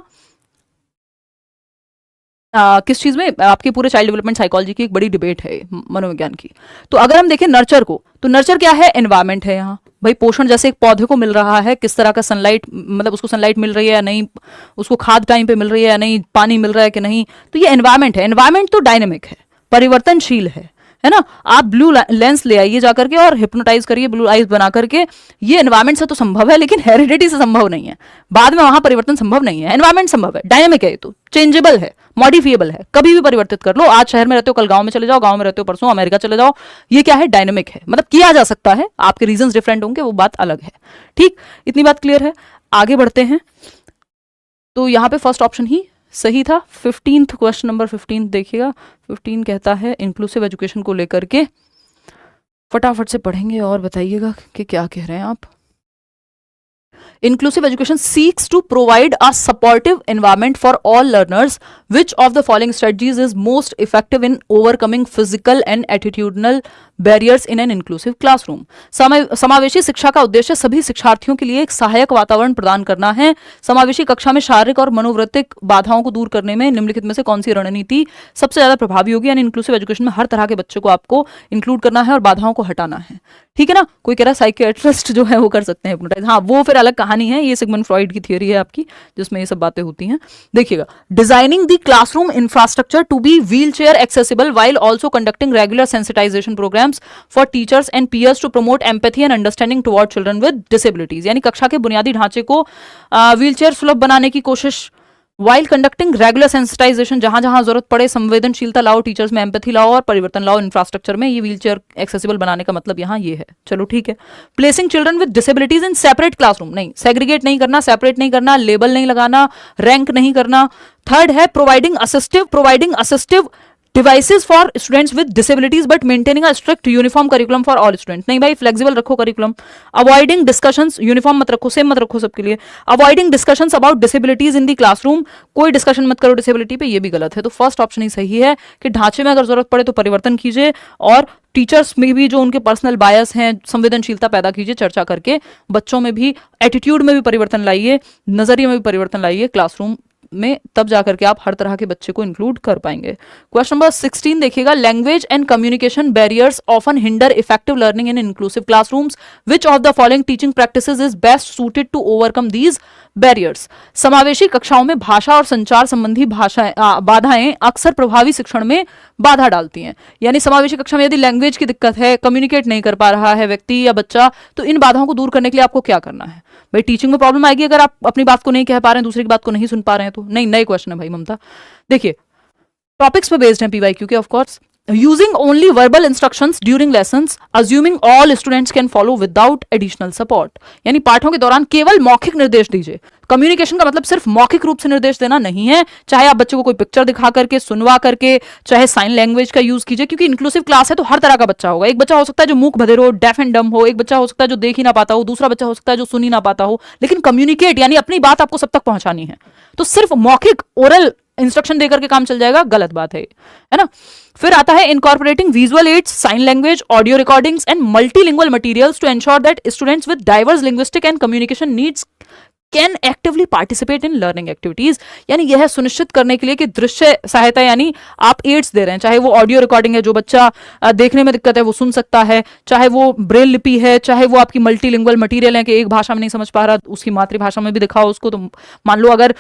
किस चीज में, आपके पूरे चाइल्ड डेवलपमेंट साइकोलॉजी की एक बड़ी डिबेट है, मनोविज्ञान की। तो अगर हम देखें नर्चर को, तो नर्चर क्या है, एनवायरमेंट है। यहाँ भाई पोषण जैसे एक पौधे को मिल रहा है, किस तरह का सनलाइट, मतलब उसको सनलाइट मिल रही है या नहीं, उसको खाद टाइम पे मिल रही है या नहीं, पानी मिल रहा है कि नहीं, तो ये एनवायरमेंट है। एनवायरमेंट तो डायनेमिक है, परिवर्तनशील है ना। आप ब्लू लेंस ले आइए जाकर के और हिप्नोटाइज करिए ब्लू आईज बना करके, ये एनवायरमेंट से तो संभव है, लेकिन हेरिडिटी से संभव नहीं है, बाद में वहां परिवर्तन संभव नहीं है। एनवायरमेंट संभव है, डायनेमिक है, तो चेंजेबल है, मॉडिफिएबल है, कभी भी परिवर्तित कर लो। आज शहर में रहते हो, कल गांव में चले जाओ, गांव में रहते हो, परसों अमेरिका चले जाओ, ये क्या है, डायनेमिक है, मतलब किया जा सकता है। आपके रीजंस डिफरेंट होंगे, वो बात अलग है। ठीक, इतनी बात क्लियर है, आगे बढ़ते हैं। तो यहाँ पे फर्स्ट ऑप्शन ही सही था। 15th क्वेश्चन नंबर 15 देखिएगा, 15 कहता है इंक्लूसिव एजुकेशन को लेकर के, फटाफट से पढ़ेंगे और बताइएगा कि क्या कह रहे हैं आप। Inclusive education seeks to provide a supportive environment for all learners. Which of the following strategies is most effective in overcoming physical and attitudinal barriers in an inclusive classroom? समावेशी शिक्षा का उद्देश्य सभी शिक्षार्थियों के लिए एक सहायक वातावरण प्रदान करना है। समावेशी कक्षा में शारीरिक और मनोवैज्ञानिक बाधाओं को दूर करने में निम्नलिखित में से कौन सी रणनीति सबसे ज्यादा प्रभावी होगी? यानी इंक्लूसिव एजुकेशन में हर तरह के बच्चे को आपको इंक्लूड करना है और बाधाओं को हटाना है, ठीक है ना। कोई कह रहा है साइकियाट्रिस्ट जो है वो कर सकते हैं हिप्नोटाइज, हाँ वो फिर अलग कहानी है, ये सिगमंड फ्रॉइड की थियरी है आपकी जिसमें ये सब बातें होती हैं। देखिएगा, designing the classroom infrastructure to be wheelchair accessible while also conducting regular sensitisation programmes for teachers and peers to promote empathy and understanding toward children with disabilities. यानी कक्षा के बुनियादी ढांचे को व्हील चेयर सुलभ बनाने की कोशिश, वाइल कंडक्टिंग रेगुलर सेंसिटाइजेशन, जहां जहां जरूरत पड़े संवेदनशीलता लाओ, टीचर्स में एम्पैथी लाओ और परिवर्तन लाओ इंफ्रास्ट्रक्चर में। ये व्हीलचेयर एक्सेसिबल बनाने का मतलब यहाँ ये है, चलो ठीक है। Placing children with disabilities in separate classroom, नहीं सेग्रीगेट नहीं करना, सेपरेट नहीं करना, लेबल नहीं लगाना, रैंक नहीं करना। थर्ड है providing assistive devices for students with disabilities but maintaining a strict uniform curriculum for all students. नहीं भाई, फ्लेक्सिबल रखो करिकुलम। अवॉइडिंग डिस्कशंस, यूनिफॉर्म मत रखो, सेम मत रखो सबके लिए। Avoiding discussions about disabilities in the classroom, कोई डिस्कशन मत करो डिसेबिलिटी पे, ये भी गलत है। तो फर्स्ट ऑप्शन ही सही है कि ढांचे में अगर जरूरत पड़े तो परिवर्तन कीजिए और टीचर्स में भी जो उनके पर्सनल बायस हैं संवेदनशीलता पैदा कीजिए चर्चा करके। बच्चों में भी एटीट्यूड में भी परिवर्तन लाइए, नजरिए में भी परिवर्तन लाइए क्लासरूम में, तब जाकर के आप हर तरह के बच्चे को इंक्लूड कर पाएंगे। क्वेश्चन नंबर 16 देखिएगा, language and communication barriers often hinder effective learning in inclusive classrooms. Which of the following teaching practices is best suited to overcome these barriers? समावेशी कक्षाओं में भाषा और संचार संबंधी बाधाएं अक्सर प्रभावी शिक्षण में बाधा डालती हैं। यानी समावेशी कक्षा में यदि लैंग्वेज की दिक्कत है, कम्युनिकेट नहीं कर पा रहा है व्यक्ति या बच्चा, तो इन बाधाओं को दूर करने के लिए आपको क्या करना है? भाई टीचिंग में प्रॉब्लम आएगी अगर आप अपनी बात को नहीं कह पा रहे हैं, दूसरी की बात को नहीं सुन पा रहे हैं तो। नहीं, नए क्वेश्चन है भाई ममता। देखिए टॉपिक्स पे बेस्ड है पीवाईक्यू के, of course. Using only verbal instructions during lessons assuming all students can follow without additional support. यानी पाठों के दौरान केवल मौखिक निर्देश दीजिए। कम्युनिकेशन का मतलब सिर्फ मौखिक रूप से निर्देश देना नहीं है, चाहे आप बच्चे को कोई पिक्चर दिखा करके, सुनवा करके, चाहे साइन लैंग्वेज का यूज कीजिए, क्योंकि इंक्लूसिव क्लास है तो हर तरह का बच्चा होगा। एक बच्चा हो सकता है जो मूक बधिर हो, डेफ एंड डम हो, एक बच्चा हो सकता है जो देख ही ना पाता हो, दूसरा बच्चा हो सकता है जो सुन ही ना पाता हो, लेकिन कम्युनिकेट यानी अपनी बात आपको सब तक पहुंचानी है। तो सिर्फ मौखिक ओरल इंस्ट्रक्शन देकर के काम चल जाएगा, गलत बात है ना। फिर आता है incorporating visual aids, sign language, audio recordings and multilingual materials to ensure that students with diverse linguistic and communication needs can actively participate in learning activities. यानी यह सुनिश्चित करने के लिए कि दृश्य सहायता यानी आप एड्स दे रहे हैं, चाहे वो ऑडियो रिकॉर्डिंग है, जो बच्चा देखने में दिक्कत है वो सुन सकता है, चाहे वो ब्रेल लिपि है, चाहे वो आपकी मल्टीलिंगुअल मटेरियल है कि एक भाषा में नहीं समझ पा रहा उसकी मातृभाषा में भी दिखाओ उसको। तो मान लो अगर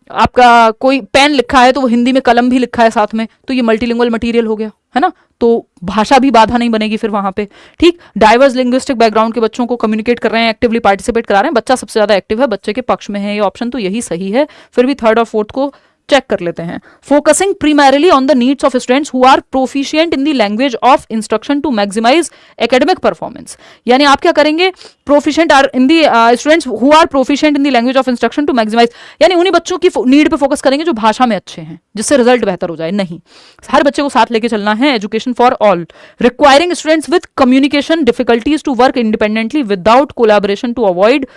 आपका कोई पेन लिखा है तो वो हिंदी में कलम भी लिखा है साथ में, तो ये मल्टीलिंगुअल मटेरियल हो गया, है ना। तो भाषा भी बाधा नहीं बनेगी फिर वहां पे, ठीक। डाइवर्स लिंग्विस्टिक बैकग्राउंड के बच्चों को कम्युनिकेट कर रहे हैं, एक्टिवली पार्टिसिपेट करा रहे हैं, बच्चा सबसे ज्यादा एक्टिव है, बच्चे के पक्ष में है ये ऑप्शन, तो यही सही है। फिर भी थर्ड और फोर्थ को चेक कर लेते हैं। Focusing primarily on the needs of students who are proficient in the language of instruction to maximize academic performance. यानी आप क्या करेंगे, proficient are in the students who are proficient in the language of instruction to maximize, यानी उन्हीं बच्चों की need पे focus करेंगे जो भाषा में अच्छे हैं, जिससे रिजल्ट बेहतर हो जाए। नहीं, हर बच्चे को साथ लेके चलना है। Education for all, requiring students with communication difficulties to work independently without collaboration to avoid.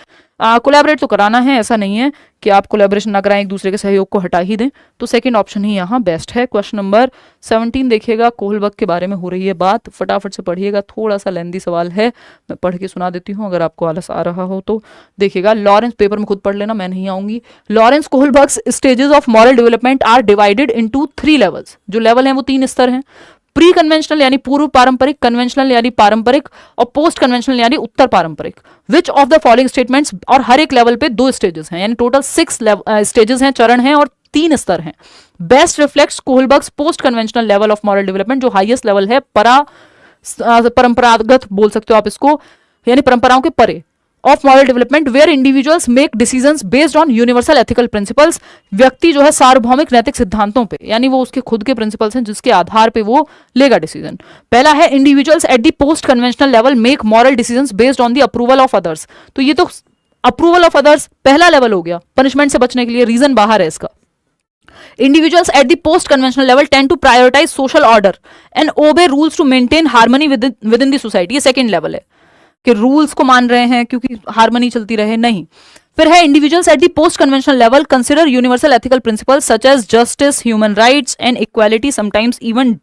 Collaborate तो कराना है, ऐसा नहीं है कि आप कोलैबोरेशन ना कराएं, एक दूसरे के सहयोग को हटा ही दें। तो सेकंड ऑप्शन ही यहाँ बेस्ट है। क्वेश्चन नंबर 17 देखिएगा, कोहलबर्ग के बारे में हो रही है बात, फटाफट से पढ़िएगा, थोड़ा सा लेंदी सवाल है, मैं पढ़ के सुना देती हूँ अगर आपको आलस आ रहा हो तो। देखिएगा, लॉरेंस, पेपर में खुद पढ़ लेना, मैं नहीं आऊंगी। Lawrence Kohlberg's stages of moral development are divided into 3 levels. जो लेवल हैं वो 3 स्तर हैं। प्री कन्वेंशनल यानी पूर्व पारंपरिक, कन्वेंशनल यानी पारंपरिक, और पोस्ट कन्वेंशनल यानी उत्तर पारंपरिक। विच ऑफ द फॉलोइंग स्टेटमेंट्स, और हर एक लेवल पे 2 स्टेजेस हैं, यानी टोटल 6 स्टेजेस हैं, चरण हैं और 3 स्तर हैं। Best reflects Kohlberg's post conventional level of moral development, जो हाईएस्ट लेवल है, परंपरागत बोल सकते हो आप इसको, यानी परंपराओं के परे of moral development, where individuals make decisions based on universal ethical principles. व्यक्ति जो है सार्वभौमिक नैतिक सिद्धांतों पे, यानी वो उसके खुद के प्रिंसिपल्स हैं जिसके आधार पे वो लेगा डिसीजन। पहला है individuals at the post conventional level make moral decisions based on the approval of others. तो ये तो अप्रूवल ऑफ अदर्स पहला लेवल हो गया, पनिशमेंट से बचने के लिए, रीजन बाहर है इसका। Individuals at the post-conventional level tend to prioritize social order and obey rules to maintain harmony within the society. ये सेकेंड लेवल है। कि रूल्स को मान रहे हैं क्योंकि हार्मनी चलती रहे, नहीं। फिर है individuals at the post conventional level consider universal ethical principles such as justice, human rights and equality, sometimes even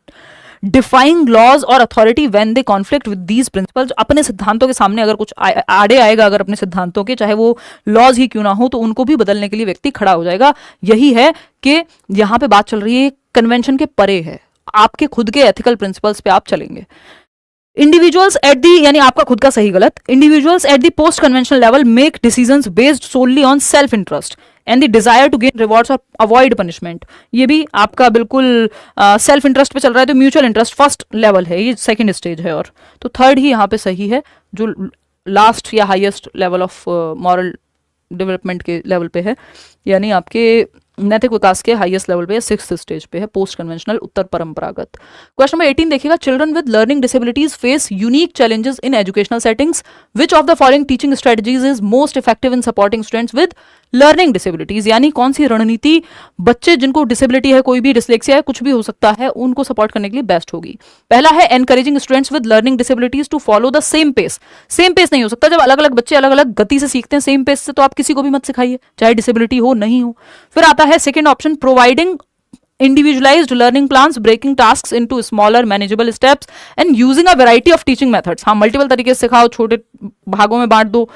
defying laws और authority when they conflict with these principles. अपने सिद्धांतों के सामने अगर कुछ आड़े आएगा, अगर अपने सिद्धांतों के, चाहे वो लॉज ही क्यों ना हो, तो उनको भी बदलने के लिए व्यक्ति खड़ा हो जाएगा। यही है कि यहाँ पे बात चल रही है कन्वेंशन के परे है, आपके खुद के एथिकल प्रिंसिपल्स पे आप चलेंगे। इंडिविजुअल्स एट दी, यानी आपका खुद का सही गलत, individuals at the post conventional level make decisions based solely on self interest and the desire to gain rewards और अवॉइड पनिशमेंट। ये भी आपका बिल्कुल सेल्फ इंटरेस्ट पे चल रहा है, तो म्यूचुअल इंटरेस्ट फर्स्ट लेवल है, ये सेकंड स्टेज है, और तो थर्ड ही यहाँ पे सही है, जो लास्ट या highest level of moral development के लेवल पे है, यानी आपके नैतिक विकास के हाईएस्ट लेवल पे है, सिक्स्थ स्टेज पे है, पोस्ट कन्वेंशनल उत्तर परंपरागत। क्वेश्चन नंबर 18 देखिएगा, children with learning disabilities face unique challenges in educational settings, which of the following teaching strategies is most effective in supporting students with learning disabilities, यानी कौन सी रणनीति बच्चे जिनको disability है, कोई भी डिसलेक्सिया है, कुछ भी हो सकता है, उनको सपोर्ट करने के लिए बेस्ट होगी। पहला है encouraging students with learning disabilities to follow the same pace. Same pace नहीं हो सकता, जब अलग अलग बच्चे अलग अलग गति से सीखते हैं सेम पेस से, तो आप किसी को भी मत सिखाइए, चाहे डिसेबिलिटी हो नहीं हो। फिर आता है second option, providing individualized learning plans, breaking tasks into smaller manageable steps and using a variety of teaching methods। हाँ, मल्टीपल तरीके से सिखाओ, छोटे भागों में बांट दो।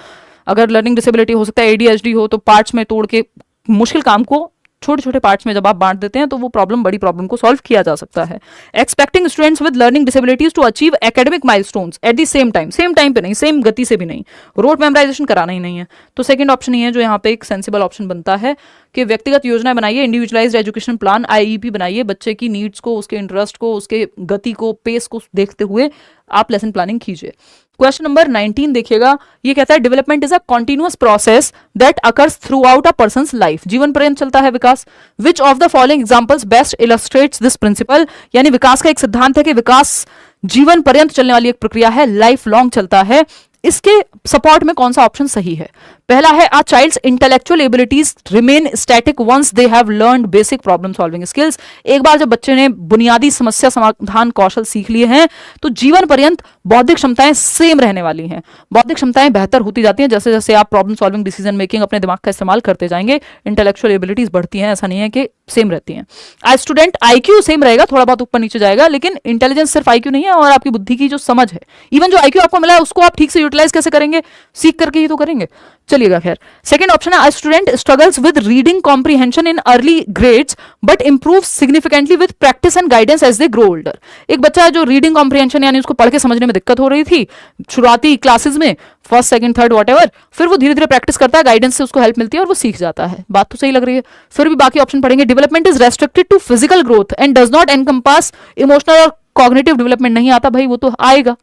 अगर लर्निंग डिसेबिलिटी हो सकता है ADHD हो, तो पार्ट्स में तोड़ के मुश्किल काम को छोटे छोटे पार्ट्स में जब आप बांट देते हैं तो वो प्रॉब्लम, बड़ी प्रॉब्लम को सॉल्व किया जा सकता है। Expecting students with learning disabilities to achieve academic milestones at the same time पे नहीं, सेम गति से भी नहीं, रोड मेमोराइजेशन कराना ही नहीं है, तो सेकंड ऑप्शन ही है जो यहाँ पे एक सेंसिबल ऑप्शन बनता है कि व्यक्तिगत योजना बनाइए, इंडिविजुअलाइज्ड एजुकेशन प्लान IEP बनाइए, बच्चे की नीड्स को, उसके इंटरेस्ट को, उसके गति को, पेस को देखते हुए आप लेसन प्लानिंग कीजिए। क्वेश्चन नंबर 19 देखिएगा, ये कहता है development is a continuous process that occurs throughout a person's life, जीवन पर्यंत चलता है विकास। Which of the following examples best illustrates this principle, यानी विकास का एक सिद्धांत है कि विकास जीवन पर्यंत चलने वाली एक प्रक्रिया है, लाइफ लॉन्ग चलता है। इसके सपोर्ट में कौन सा ऑप्शन सही है? पहला है, a child's intellectual abilities remain static once they have learned basic problem solving skills. एक बार जब बच्चे ने बुनियादी समस्या समाधान कौशल सीख लिए हैं तो जीवन पर्यंत बौद्धिक क्षमताएं सेम रहने वाली हैं, बौद्धिक क्षमताएं बेहतर होती जाती हैं जैसे जैसे आप प्रॉब्लम सॉल्विंग, डिसीजन मेकिंग, अपने दिमाग का इस्तेमाल करते जाएंगे, इंटेलेक्चुअल एबिलिटीज बढ़ती हैं, ऐसा नहीं है कि सेम रहती हैं। आज स्टूडेंट IQ सेम रहेगा, थोड़ा बहुत ऊपर नीचे जाएगा, लेकिन इंटेलिजेंस सिर्फ IQ नहीं है, और आपकी बुद्धि की जो समझ है, इवन जो IQ आपको मिला है उसको आप ठीक से यूटिलाइज कैसे करेंगे, सीख करके ही तो करेंगे। चलिएगा खैर, सेकंड ऑप्शन है, student struggles with reading comprehension in early grades but improve significantly with practice and guidance as they grow older. एक बच्चा है जो रीडिंग कॉम्प्रीहेंशन यानी उसको पढ़ के समझने में दिक्कत हो रही थी शुरुआती क्लासेस में, फर्स्ट सेकंड थर्ड वॉटएवर, फिर वो धीरे धीरे प्रैक्टिस करता है, गाइडेंस से उसको हेल्प मिलती है और वो सीख जाता है। बात तो सही लग रही है। फिर भी बाकी ऑप्शन पढ़ेंगे, development is restricted to physical growth and does not encompass emotional और कॉग्निटिव डेवलपमेंट। नहीं आता भाई, वो तो आएगा,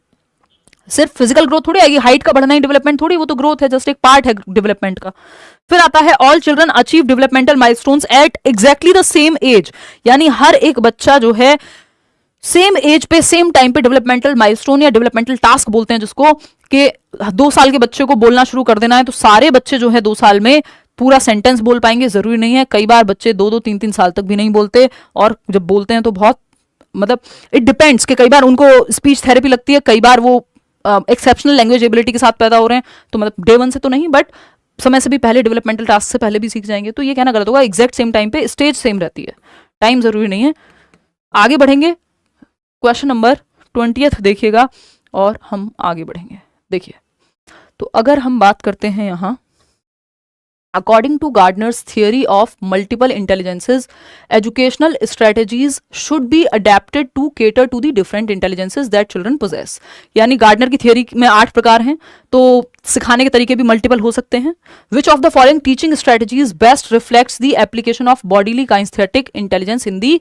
सिर्फ फिजिकल ग्रोथ थोड़ी आएगी, हाइट का बढ़ना ही डेवलपमेंट थोड़ी, वो तो ग्रोथ है, जस्ट एक पार्ट है डेवलपमेंट का। फिर आता है, all children achieve developmental milestones at exactly the same age, यानी हर एक बच्चा जो है सेम एज पे, सेम टाइम पे डेवलपमेंटल माइलस्टोन या डेवलपमेंटल टास्क बोलते हैं जिसको, कि 2 साल के बच्चे को बोलना शुरू कर देना है तो सारे बच्चे जो है 2 साल में पूरा सेंटेंस बोल पाएंगे, जरूरी नहीं है। कई बार बच्चे 2-2, 3-3 साल तक भी नहीं बोलते, और जब बोलते हैं तो बहुत, मतलब इट डिपेंड्स कि कई बार उनको स्पीच थेरेपी लगती है, कई बार वो एक्सेप्शनल लैंग्वेज एबिलिटी के साथ पैदा हो रहे हैं, तो मतलब डे 1 से तो नहीं, बट समय से भी पहले, डेवलपमेंटल टास्क से पहले भी सीख जाएंगे। तो ये कहना गलत होगा, एग्जैक्ट सेम टाइम पे, स्टेज सेम रहती है, टाइम जरूरी नहीं है। आगे बढ़ेंगे, क्वेश्चन नंबर 20 देखिएगा और हम आगे बढ़ेंगे। देखिए, तो अगर हम बात करते हैं यहाँ, According to Gardner's theory of multiple intelligences, educational strategies should be adapted to cater to the different intelligences that children possess। यानी गार्डनर की थियोरी में 8 प्रकार हैं, तो सिखाने के तरीके भी मल्टीपल हो सकते हैं। Which of the following teaching strategies best reflects the application of bodily kinesthetic intelligence in the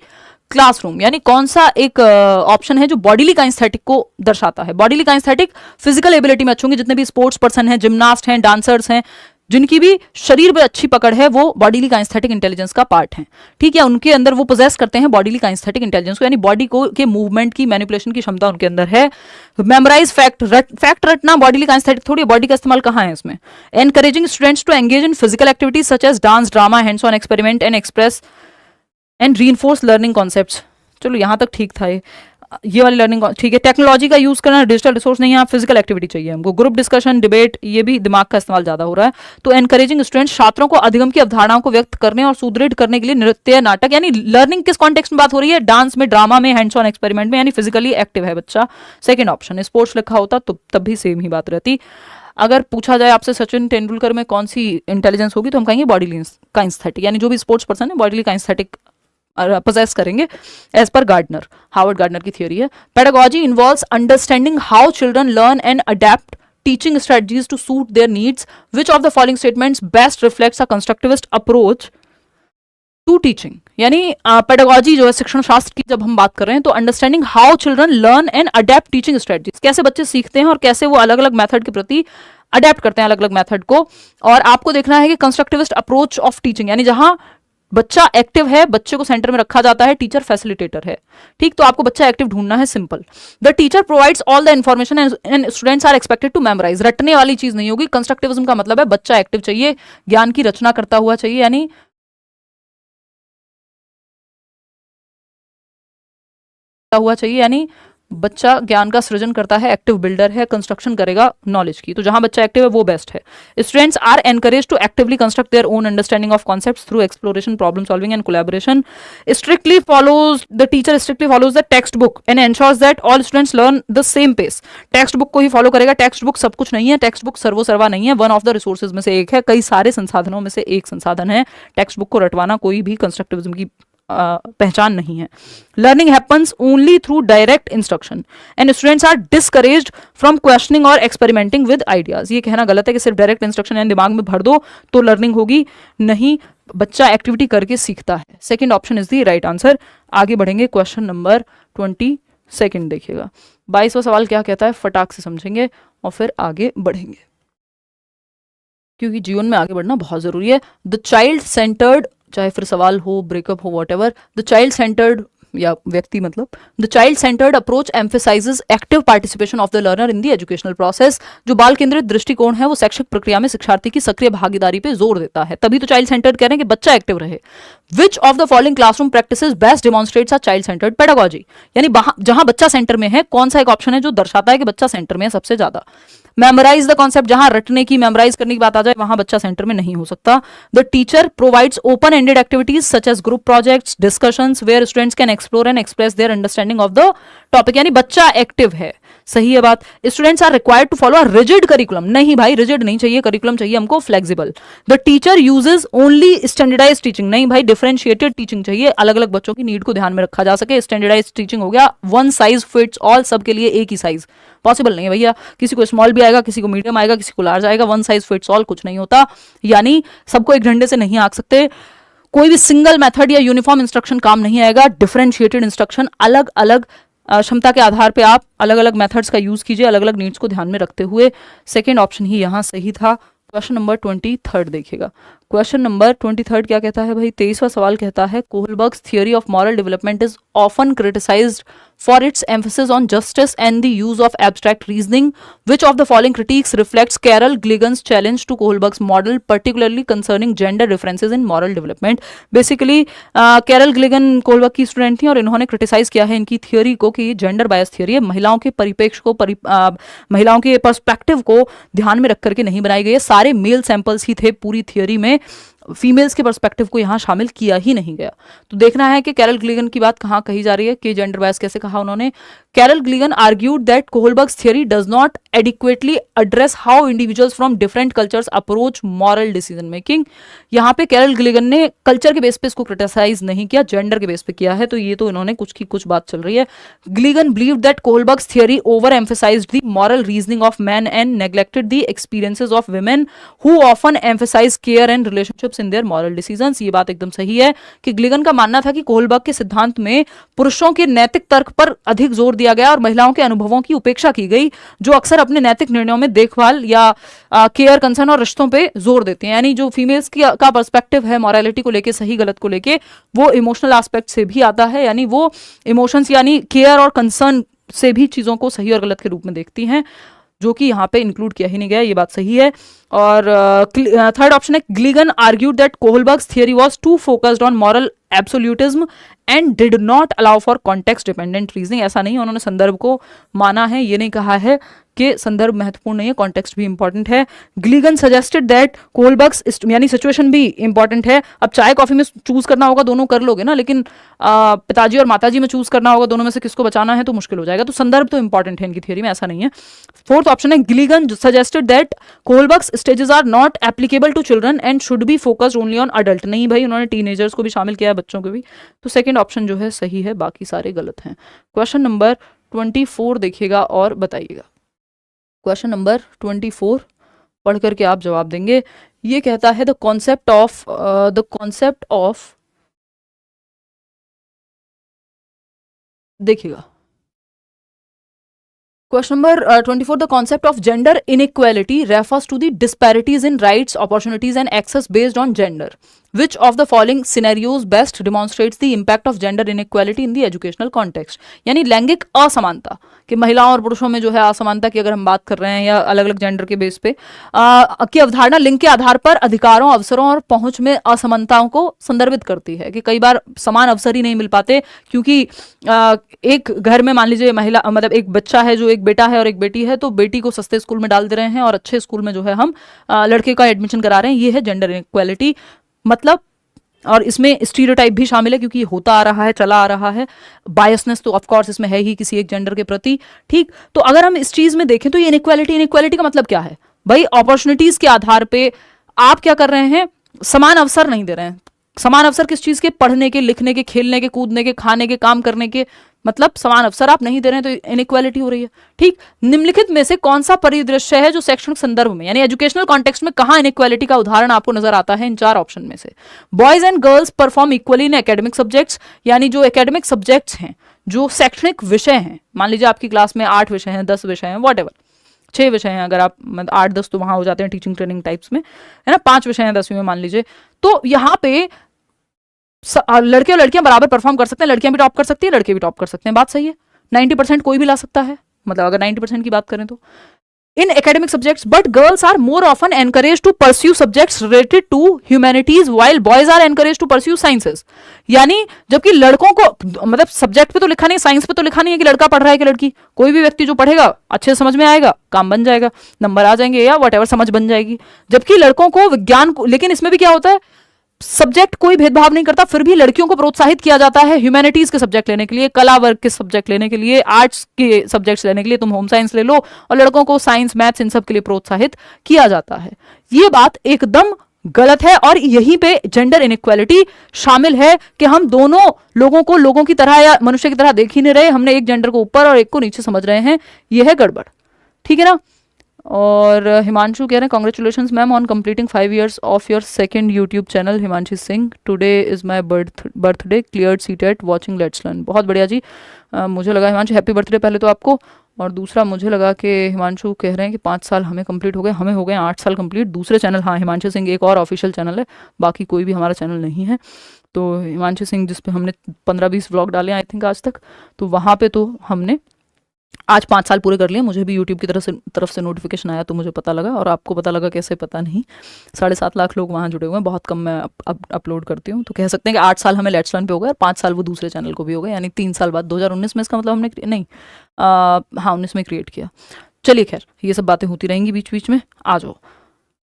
classroom, यानी कौन सा एक ऑप्शन है जो बॉडीली काइनेस्थेटिक को दर्शाता है। बॉडीली काइनेस्थेटिक फिजिकल एबिलिटी में अच्छे होंगे, जितने भी स्पोर्ट्स पर्सन हैं, जिम्नास्ट हैं, डांसर्स हैं, जिनकी भी शरीर पे अच्छी पकड़ है, वो बॉडीली काइनेस्थेटिक इंटेलिजेंस का पार्ट है, ठीक है। उनके अंदर वो पोजेस करते हैं बॉडीली काइनेस्थेटिक इंटेलिजेंस को, यानी बॉडी को के मूवमेंट की, मैनिपुलेशन की क्षमता उनके अंदर है। मेमोराइज फैक्ट रटना बॉडीली काइनेस्थेटिक थोड़ी, बॉडी का इस्तेमाल कहाँ है इसमें। Encouraging students to engage in physical activities such as dance, drama, hands on experiment and express and reinforce learning concepts. चलो यहाँ तक ठीक था ये। ये वाली लर्निंग ठीक है। टेक्नोलॉजी का यूज करना, डिजिटल रिसोर्स नहीं है, फिजिकल एक्टिविटी चाहिए हमको। ग्रुप डिस्कशन, डिबेट, ये भी दिमाग का इस्तेमाल ज्यादा हो रहा है। तो एनकरेजिंग स्टूडेंट्स, छात्रों को अधिगम की अवधारणाओं को व्यक्त करने और सुदृढ़ करने के लिए नृत्य, नाटक, यानी लर्निंग किस कॉन्टेक्स्ट में बात हो रही है, डांस में, ड्रामा में, हैंड्स ऑन एक्सपेरिमेंट में, यानी फिजिकली एक्टिव है बच्चा। Second option. स्पोर्ट्स लिखा होता तो तब भी सेम ही बात रहती। अगर पूछा जाए आपसे सचिन तेंदुलकर में कौन सी इंटेलिजेंस होगी, तो हम कहेंगे बॉडी काइंस्थेटिक, यानी जो भी स्पोर्ट्स पर्सन है बॉडी काइंस्थेटिक पोजेस करेंगे as per Gardner, Harvard Gardner की थियोरी है। Pedagogy involves understanding how children learn and adapt teaching strategies to suit their needs, which of the following statements best reflects a constructivist approach to teaching. यानी pedagogy जो है शिक्षण शास्त्र की जब हम बात कर रहे हैं, तो understanding how children learn and adapt teaching strategies, कैसे बच्चे सीखते हैं और कैसे वो अलग अलग मेथड के प्रति अडेप्ट करते हैं अलग अलग मेथड को। और आपको देखना है कि कंस्ट्रक्टिविस्ट अप्रोच ऑफ टीचिंग, यानी जहां बच्चा एक्टिव है, बच्चे को सेंटर में रखा जाता है, टीचर फैसिलिटेटर है। ठीक, तो आपको बच्चा एक्टिव ढूंढना है, simple. The teacher provides all the information and students are expected to memorise. रटने वाली चीज नहीं होगी। कंस्ट्रक्टिविज्म का मतलब है बच्चा एक्टिव चाहिए, ज्ञान की रचना करता हुआ चाहिए, यानी बच्चा ज्ञान का सृजन करता है, एक्टिव बिल्डर है, कंस्ट्रक्शन करेगा नॉलेज की। तो जहां बच्चा एक्टिव है वो बेस्ट है। Students are encourage to actively construct their own understanding of concepts through exploration, problem solving and collaboration. The teacher strictly follows the textbook and ensures that all students learn the same pace. Textbook को ही follow करेगा। Textbook सब कुछ नहीं है, text book सर्वोसर्वा नहीं है, one of the resources में से एक है, कई सारे संसाधनों में से एक संसाधन है। टेक्स्ट बुक को रटवाना कोई भी कंस्ट्रक्टिविज्म की पहचान नहीं है। Learning happens only through direct instruction and students are discouraged from questioning और एक्सपेरिमेंटिंग विद आइडियाज। ये कहना गलत है कि सिर्फ डायरेक्ट इंस्ट्रक्शन यानी दिमाग में भर दो तो लर्निंग होगी, नहीं, बच्चा एक्टिविटी करके सीखता है। Second option is the right answer. आगे बढ़ेंगे, क्वेश्चन नंबर 22 देखिएगा। 22वां सवाल क्या कहता है, फटाक से समझेंगे और फिर आगे बढ़ेंगे, क्योंकि जीवन में आगे बढ़ना बहुत जरूरी है। द चाइल्ड सेंटर्ड, चाहे फिर सवाल हो, ब्रेकअप हो, वॉट द चाइल्ड सेंटर्ड या व्यक्ति मतलब, the child centred approach emphasises active participation of the learner in the educational process. जो बाल केंद्रित दृष्टिकोण है वो शैक्षिक प्रक्रिया में शिक्षार्थी की सक्रिय भागीदारी पे जोर देता है, तभी तो चाइल्ड सेंटर्ड कह रहे हैं कि बच्चा एक्टिव रहे। विच of the following classroom practices best demonstrates a child centred pedagogy, यानी जहां बच्चा सेंटर में है, कौन सा एक ऑप्शन है जो दर्शाता है कि बच्चा सेंटर में है सबसे ज्यादा। मेमोराइज द कॉन्सेप्ट, जहां रटने की, मेमोराइज करने की बात आ जाए वहां बच्चा सेंटर में नहीं हो सकता। The teacher provides open ended activities such as group projects, discussions where students can explore and express their understanding of the topic, यानी बच्चा एक्टिव है, सही है बात। Students are required to follow a rigid curriculum, नहीं भाई rigid नहीं चाहिए, करिकुलम चाहिए हमको flexible. The teacher uses only standardised teaching, नहीं भाई डिफरेंशिएटेड टीचिंग चाहिए, अलग अलग बच्चों की नीड को ध्यान में रखा जा सके। स्टैंडर्डाइज्ड टीचिंग हो गया वन साइज फिट्स ऑल, सबके लिए एक ही साइज पॉसिबल नहीं है भैया, किसी को स्मॉल भी आएगा, किसी को मीडियम आएगा, किसी को लार्ज आएगा, वन साइज फिट्स ऑल कुछ नहीं होता, यानी सबको एक डंडे से नहीं आंक सकते। कोई भी सिंगल मेथड या यूनिफॉर्म इंस्ट्रक्शन काम नहीं आएगा। डिफरेंशिएटेड इंस्ट्रक्शन, अलग अलग क्षमता के आधार पे आप अलग अलग मेथड्स का यूज कीजिए, अलग अलग नीड्स को ध्यान में रखते हुए। सेकेंड ऑप्शन ही यहाँ सही था। क्वेश्चन नंबर 23 देखिएगा। क्वेश्चन नंबर 23 क्या कहता है भाई, 23वां सवाल कहता है, Kohlberg's theory of moral development is often criticized for its emphasis on justice and the use of abstract reasoning. Which of the following critics reflects Carol Gilligan's challenge to Kohlberg's model particularly concerning gender differences in moral development. Basically Carol Gilligan Kohlberg की student थी और इन्होंने criticise किया है इनकी theory को कि gender bias theory है, महिलाओं के परिप्रेक्ष्य को महिलाओं के पर्सपेक्टिव को ध्यान में रख करके नहीं बनाई गई है। सारे मेल सैंपल्स ही थे पूरी थियोरी में, फीमेल्स के पर्सपेक्टिव को यहां शामिल किया ही नहीं गया। तो देखना है कि कैरल ग्लिगन की बात कहां कही जा रही है, कि जेंडर बायस कैसे कहा उन्होंने। Carol Gilligan argued that Kohlberg's theory does not adequately address how individuals from different cultures approach moral decision making. यहां पे कैरल ग्लिगन ने कल्चर के बेस पे इसको क्रिटिसाइज नहीं किया, जेंडर के बेस पे किया है, तो ये तो इन्होंने कुछ की कुछ बात चल रही है। Gilligan believed that Kohlberg's theory overemphasized the moral reasoning of men and neglected the experiences of women who often emphasize care and relationships in their moral decisions. ये बात एकदम सही है कि ग्लिगन का मानना था कि कोहलबर्ग के सिद्धांत में पुरुषों के नैतिक तर्क पर अधिक जोर दिया गया और महिलाओं के अनुभवों की उपेक्षा की गई, जो अक्सर अपने नैतिक निर्णयों में देखभाल या केयर, कंसर्न और रिश्तों पे जोर देते हैं। यानी जो फीमेल्स का पर्सपेक्टिव है मॉरलिटी को लेके, सही गलत को लेके, वो इमोशनल एस्पेक्ट से भी आता है, यानी वो इमोशंस यानी केयर और कंसर्न से भी चीजों को सही और गलत के रूप में देखती हैं, जो कि यहाँ पे इंक्लूड किया ही नहीं गया। ये बात सही है। और थर्ड ऑप्शन है, Gilligan argued that Kohlberg's theory was too focused on moral absolutism and did not allow for context dependent reasoning. ऐसा नहीं है, उन्होंने संदर्भ को माना है, ये नहीं कहा है कि संदर्भ महत्वपूर्ण नहीं है, कॉन्टेक्स्ट भी इंपॉर्टेंट है। ग्लीगन सजेस्टेड दैट कोलबर्ग्स यानी सिचुएशन भी इंपॉर्टेंट है। अब चाय कॉफी में चूज करना होगा, दोनों कर लोगे ना, लेकिन पिताजी और माताजी में चूज करना होगा, दोनों में से किसको बचाना है तो मुश्किल हो जाएगा। तो संदर्भ तो इंपॉर्टेंट है इनकी थियरी में, ऐसा नहीं है। फोर्थ ऑप्शन है Gilligan suggested that Kohlberg's stages are not applicable to children and should be focused only on adult. नहीं भाई, उन्होंने टीनेजर्स को भी शामिल किया है, बच्चों को भी। तो सेकंड ऑप्शन जो है सही है, बाकी सारे गलत हैं। क्वेश्चन नंबर 24 देखिएगा और बताइएगा। क्वेश्चन नंबर 24 पढ़ करके आप जवाब देंगे। ये कहता है द कॉन्सेप्ट ऑफ देखिएगा question number 24 the concept of gender inequality refers to the disparities in rights, opportunities and access based on gender. Which of the following scenarios best demonstrates the impact of gender inequality in the educational context? यानी लैंगिक असमानता कि महिलाओं और पुरुषों में जो है असमानता की अगर हम बात कर रहे हैं, या अलग अलग जेंडर के बेस पे की अवधारणा लिंग के आधार पर अधिकारों, अवसरों और पहुंच में असमानताओं को संदर्भित करती है कि कई बार समान अवसर ही नहीं मिल पाते, क्योंकि एक घर में मान लीजिए महिला मतलब एक बच्चा है जो एक बेटा है और एक बेटी है, तो बेटी को सस्ते स्कूल में डाल दे रहे हैं और अच्छे स्कूल में जो है हम लड़के का एडमिशन करा रहे हैं। ये है जेंडर इनइक्वालिटी मतलब। और इसमें स्टीरियोटाइप भी शामिल है, क्योंकि होता आ रहा है, चला आ रहा है। बायसनेस तो ऑफ कोर्स इसमें है ही किसी एक जेंडर के प्रति। ठीक, तो अगर हम इस चीज में देखें तो ये इनइक्वालिटी का मतलब क्या है भाई? अपॉर्चुनिटीज के आधार पे आप क्या कर रहे हैं, समान अवसर नहीं दे रहे हैं। समान अवसर किस चीज के? पढ़ने के, लिखने के, खेलने के, कूदने के, खाने के, काम करने के, मतलब समान अवसर आप नहीं दे रहे हैं, तो इनइक्वालिटी हो रही है। ठीक, निम्नलिखित में से कौन सा परिदृश्य है जो शैक्षणिक संदर्भ में यानी एजुकेशनल कॉन्टेक्स्ट में कहां इनइक्वालिटी का उदाहरण आपको नजर आता है इन चार ऑप्शन में से? Boys and girls perform equally in academic subjects, यानी जो एकेडमिक सब्जेक्ट्स हैं, जो शैक्षणिक विषय हैं, मान लीजिए आपकी क्लास में 8 विषय हैं, 10 विषय हैं, वॉट 6 विषय हैं, अगर आप मतलब 8-10 तो वहां हो जाते हैं टीचिंग ट्रेनिंग टाइप्स में, है ना। 5 विषय हैं 10वीं में मान लीजिए, तो यहाँ पे लड़के और लड़कियां बराबर परफॉर्म कर सकते हैं, लड़कियां भी टॉप कर सकती हैं, लड़के भी टॉप कर सकते हैं, बात सही है। 90% कोई भी ला सकता है, मतलब अगर 90% की बात करें तो in academic subjects, but girls are more often encourage to pursue subjects related to humanities while boys are encourage to pursue sciences. यानी जबकि लड़कों को मतलब सब्जेक्ट पे तो लिखा नहीं, साइंस पे तो लिखा नहीं है कि लड़का पढ़ रहा है कि लड़की। कोई भी व्यक्ति जो पढ़ेगा अच्छे समझ में आएगा, काम बन जाएगा, नंबर आ जाएंगे या वट समझ बन जाएगी। जबकि लड़कों को विज्ञान को, लेकिन इसमें भी क्या होता है, सब्जेक्ट कोई भेदभाव नहीं करता, फिर भी लड़कियों को प्रोत्साहित किया जाता है ह्यूमैनिटीज के सब्जेक्ट लेने के लिए, कला वर्ग के सब्जेक्ट लेने के लिए, आर्ट्स के सब्जेक्ट्स लेने के लिए, तुम होम साइंस ले लो, और लड़कों को साइंस, मैथ्स, इन सब के लिए प्रोत्साहित किया जाता है। ये बात एकदम गलत है, और यहीं पे जेंडर इनइक्वालिटी शामिल है कि हम दोनों लोगों को लोगों की तरह या मनुष्य की तरह देख ही नहीं रहे, हमने एक जेंडर को ऊपर और एक को नीचे समझ रहे हैं। यह है गड़बड़, ठीक है ना। और हिमांशु कह रहे हैं congratulations ma'am on completing 5 years of your second YouTube channel Himanshi Singh. Today is my birthday, cleared CTET watching let's learn. बहुत बढ़िया जी, मुझे लगा हिमांशु हैप्पी बर्थडे पहले तो आपको, और दूसरा मुझे लगा कि हिमांशु कह रहे हैं कि 5 साल हमें कंप्लीट हो गए, हमें हो गए 8 साल कंप्लीट। दूसरे चैनल, हाँ हिमांशु सिंह एक और ऑफिशियल चैनल है, बाकी कोई भी हमारा चैनल नहीं है। तो हिमांशु सिंह जिस पे हमने 15-20 व्लॉग डाले आई थिंक आज तक, तो वहाँ पे तो हमने आज 5 साल पूरे कर लिए। मुझे भी यूट्यूब की तरफ से नोटिफिकेशन आया तो मुझे पता लगा, और आपको पता लगा कैसे पता नहीं। 7.5 लाख लोग वहाँ जुड़े हुए हैं, बहुत कम मैं अपलोड करती हूँ। तो कह सकते हैं कि 8 साल हमें लेट्स लर्न पे हो गए और 5 साल वो दूसरे चैनल को भी हो गए, यानी 3 साल बाद 2019 में, इसका मतलब हमने नहीं हाँ 19 में क्रिएट किया। चलिए खैर, ये सब बातें होती रहेंगी बीच बीच में, आ जाओ।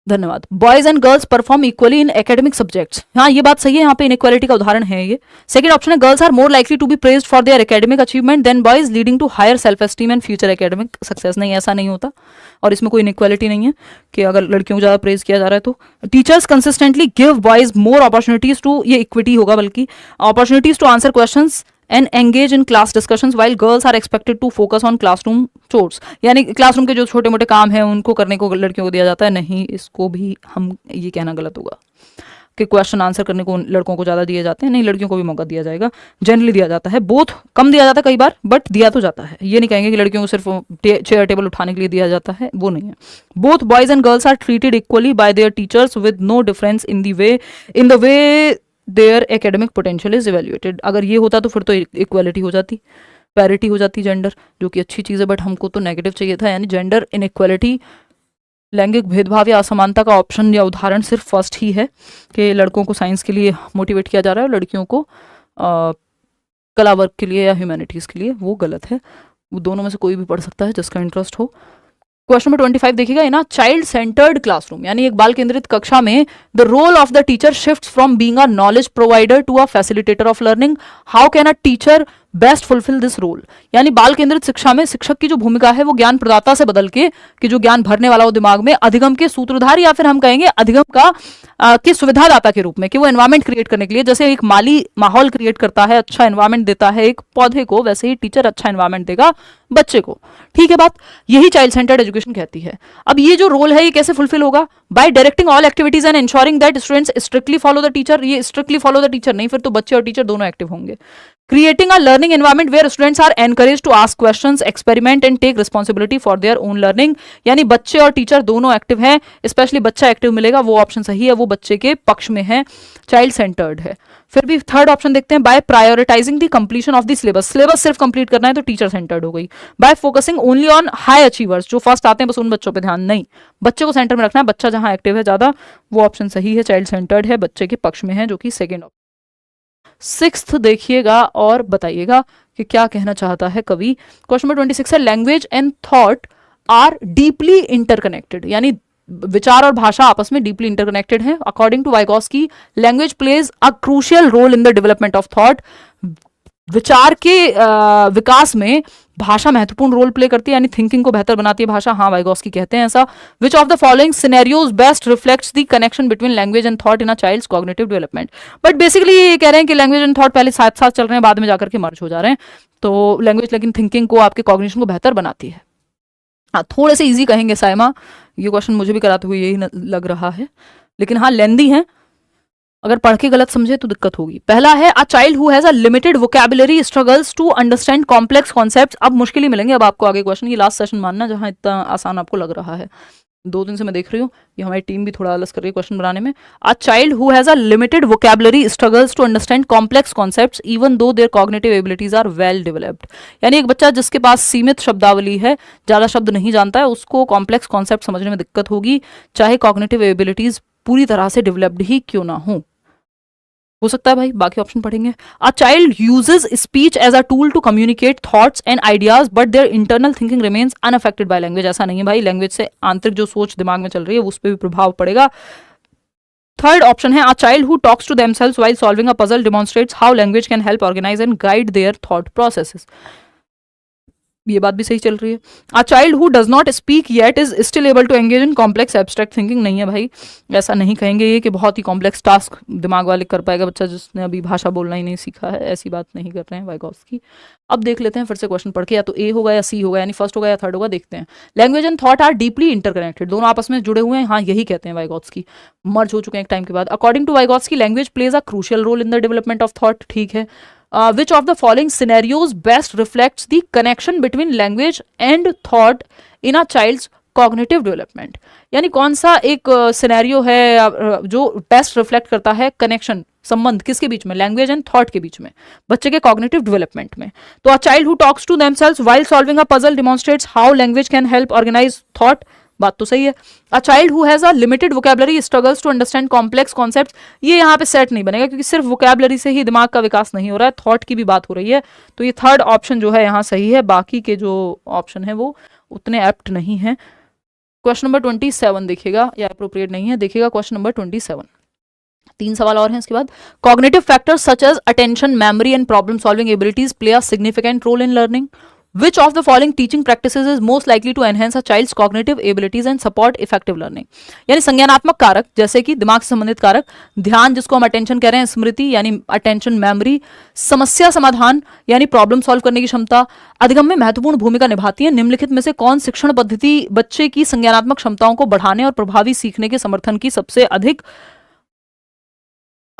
धन्यवाद। Boys and girls perform equally in academic subjects, हाँ ये बात सही है, यहाँ पे इनइक्वालिटी का उदाहरण है ये। सेकंड ऑप्शन है girls are more likely to be praised for their academic achievement than boys leading to higher self esteem and future academic success. नहीं, ऐसा नहीं होता, और इसमें कोई इनइक्वालिटी नहीं है कि अगर लड़कियों को ज्यादा प्रेज किया जा रहा है तो। Teachers consistently give boys more opportunities to, ये इक्विटी होगा बल्कि, opportunities to answer questions and engage in class discussions while girls are expected to focus on classroom chores। यानी क्लासरूम के जो छोटे मोटे काम हैं उनको करने को लड़कियों को दिया जाता है। नहीं, इसको भी हम ये कहना गलत होगा कि क्वेश्चन आंसर करने को लड़कों को ज़्यादा दिए जाते हैं। नहीं, लड़कियों को भी मौका दिया जाएगा, जनरली दिया जाता है, बोथ कम दिया जाता है कई बार, बट दिया तो जाता है। ये नहीं कहेंगे कि लड़कियों को सिर्फ चेयर टेबल उठाने के लिए दिया जाता है, वो नहीं है। Both boys and girls are treated equally by their teachers with no difference in the way their academic potential is evaluated. अगर ये होता तो फिर तो इक्वालिटी हो जाती, पैरिटी हो जाती जेंडर, जो कि अच्छी चीज़ है, बट हमको तो नेगेटिव चाहिए था, यानी जेंडर इनइक्वालिटी लैंगिक भेदभाव या असमानता का ऑप्शन या उदाहरण सिर्फ फर्स्ट ही है कि लड़कों को साइंस के लिए मोटिवेट किया जा रहा है और लड़कियों को कला वर्क के लिए या ह्यूमैनिटीज़ के लिए, वो गलत है। वो दोनों में से कोई भी पढ़ सकता है जिसका इंटरेस्ट हो। क्वेश्चन नंबर 25 देखिएगा, in a child centred classroom, यानी एक बाल केंद्रित कक्षा में the role of the teacher shifts from being a knowledge provider to a facilitator of learning, how can a teacher best fulfill this role. यानी बाल केंद्रित शिक्षा में शिक्षक की जो भूमिका है वो ज्ञान प्रदाता से बदल के, कि जो ज्ञान भरने वाला हो दिमाग में, अधिगम के सूत्रधार या फिर हम कहेंगे अधिगम का की सुविधादाता के रूप में, कि वो एनवायरमेंट क्रिएट करने के लिए, जैसे एक माली माहौल क्रिएट करता है, अच्छा एनवायरमेंट देता है एक पौधे को, वैसे ही टीचर अच्छा एनवायरमेंट देगा बच्चे को। ठीक है बात, यही चाइल्ड सेंटर्ड एजुकेशन कहती है। अब ये जो रोल है ये कैसे फुलफिल होगा? Bye directing all activities and ensuring that students strictly follow the teacher. ये स्ट्रिक्टली फॉलो द टीचर नहीं, फिर तो बच्चे और टीचर दोनों एक्टिव होंगे। Creating a learning environment where students are encouraged to ask questions, experiment and take responsibility for their own learning। यानी बच्चे और टीचर दोनों एक्टिव हैं, स्पेशली बच्चा एक्टिव मिलेगा, वो ऑप्शन सही है, वो बच्चे के पक्ष में है, चाइल्ड सेंटर्ड है। फिर भी थर्ड ऑप्शन देखते हैं, by prioritizing the completion of the syllabus. Syllabus सिर्फ कंप्लीट करना है तो टीचर सेंटर्ड हो गई। By focusing only on high achievers, जो फर्स्ट आते हैं बस उन बच्चों पे ध्यान नहीं, बच्चे को सेंटर में रखना है, बच्चा जहां एक्टिव है ज्यादा, वो ऑप्शन सही है, चाइल्ड सेंटर्ड है, बच्चे के पक्ष में है, जो कि सेकेंड ऑप्शन। सिक्स्थ देखिएगा और बताइएगा कि क्या कहना चाहता है कवि। क्वेश्चन नंबर 26 है, language and thought are deeply interconnected, यानी विचार और भाषा आपस में डीपली इंटरकनेक्टेड है। According to Vygotsky, language plays a crucial role in the development of thought. विचार के विकास में भाषा महत्वपूर्ण रोल प्ले करती है, यानी थिंकिंग को बेहतर बनाती है भाषा। हाँ, वाइगोस्की कहते हैं ऐसा। Which of the following scenarios best reflects the connection between language and thought in a child's cognitive development. But basically ये कह रहे हैं कि लैंग्वेज एंड थॉट पहले साथ साथ चल रहे हैं, बाद में जाकर के मर्ज हो जा रहे हैं। तो लैंग्वेज लेकिन थिंकिंग को, आपके कॉग्निशन को बेहतर बनाती है। हाँ, थोड़े से ईजी कहेंगे साइमा, ये क्वेश्चन मुझे भी कराते हुए यही लग रहा है, लेकिन हाँ लेंदी है, अगर पढ़ के गलत समझे तो दिक्कत होगी। पहला है, a child who has a limited vocabulary struggles to understand complex concepts. अब मुश्किल ही मिलेंगे अब आपको आगे क्वेश्चन, ये लास्ट सेशन मानना जहां इतना आसान आपको लग रहा है। 2 दिन से मैं देख रही हूँ ये हमारी टीम भी थोड़ा आलस कर रही है क्वेश्चन बनाने में। A child who has a limited vocabulary struggles to understand complex concepts even though their cognitive abilities are well developed. यानी एक बच्चा जिसके पास सीमित शब्दावली है, ज्यादा शब्द नहीं जानता है, उसको कॉम्प्लेक्स कॉन्सेप्ट समझने में दिक्कत होगी, चाहे कॉग्निटिव एबिलिटीज पूरी तरह से डेवलप्ड ही क्यों ना हो सकता है भाई। बाकी ऑप्शन पढ़ेंगे। A child uses speech as a tool to communicate thoughts and ideas but their internal thinking remains unaffected by language. ऐसा नहीं है भाई, लैंग्वेज से आंतरिक जो सोच दिमाग में चल रही है उस पर भी प्रभाव पड़ेगा। थर्ड ऑप्शन है, a child who talks to themselves while solving a puzzle demonstrates how language can help organize and guide their thought processes. ये बात भी सही चल रही है। A child who does not speak yet is still able to engage in complex abstract thinking. नहीं है भाई, ऐसा नहीं कहेंगे ये कि बहुत ही कॉम्प्लेक्स टास्क दिमाग वाले कर पाएगा बच्चा जिसने अभी भाषा बोलना ही नहीं सीखा है, ऐसी बात नहीं कर रहे हैं वाइगोस्की। अब देख लेते हैं फिर से क्वेश्चन पढ़ के, या तो ए होगा या सी होगा, यानी फर्स्ट होगा या थर्ड होगा, देखते हैं। Language and thought are deeply interconnected, दोनों आपस में जुड़े हुए हैं, हाँ यही कहते हैं वाइगोस्की, मर्ज हो चुके हैं एक टाइम के बाद। According to Vygotsky, language plays a crucial role in the development of thought. ठीक है। Which of the following scenarios best reflects the connection between language and thought in a child's cognitive development? यानी कौन सा एक scenario है जो best reflect करता है कनेक्शन, संबंध किसके बीच में, लैंग्वेज एंड थॉट के बीच में, बच्चे के कॉग्निटिव डेवलपमेंट में। तो a child who talks to themselves while solving a puzzle demonstrates how language can help organize thought, बात तो सही है। A child who has a limited vocabulary struggles to understand complex concepts, ये यहाँ पे set नहीं बनेगा क्योंकि सिर्फ वोकैबुलरी से ही दिमाग का विकास नहीं हो रहा है, थॉट की भी बात हो रही है। तो ये थर्ड ऑप्शन जो है यहाँ सही है, बाकी के जो ऑप्शन है वो उतने एप्ट नहीं है। क्वेश्चन नंबर 27 देखिएगा, या अप्रोप्रिएट नहीं है, देखिएगा क्वेश्चन नंबर 27। 3 सवाल और हैं इसके बाद। Cognitive factors such as attention, memory and problem solving abilities play a significant role in learning. Which of the following teaching practices is most likely to enhance a child's cognitive abilities and support effective learning? यानी संज्ञानात्मक कारक जैसे कि दिमाग से संबंधित कारक, ध्यान जिसको हम अटेंशन कह रहे हैं, स्मृति यानी अटेंशन मेमोरी, समस्या समाधान यानी प्रॉब्लम सॉल्व करने की क्षमता, अधिगम में महत्वपूर्ण भूमिका निभाती है। निम्नलिखित में से कौन शिक्षण पद्धति बच्चे की संज्ञानात्मक क्षमताओं को बढ़ाने और प्रभावी सीखने के समर्थन की सबसे अधिक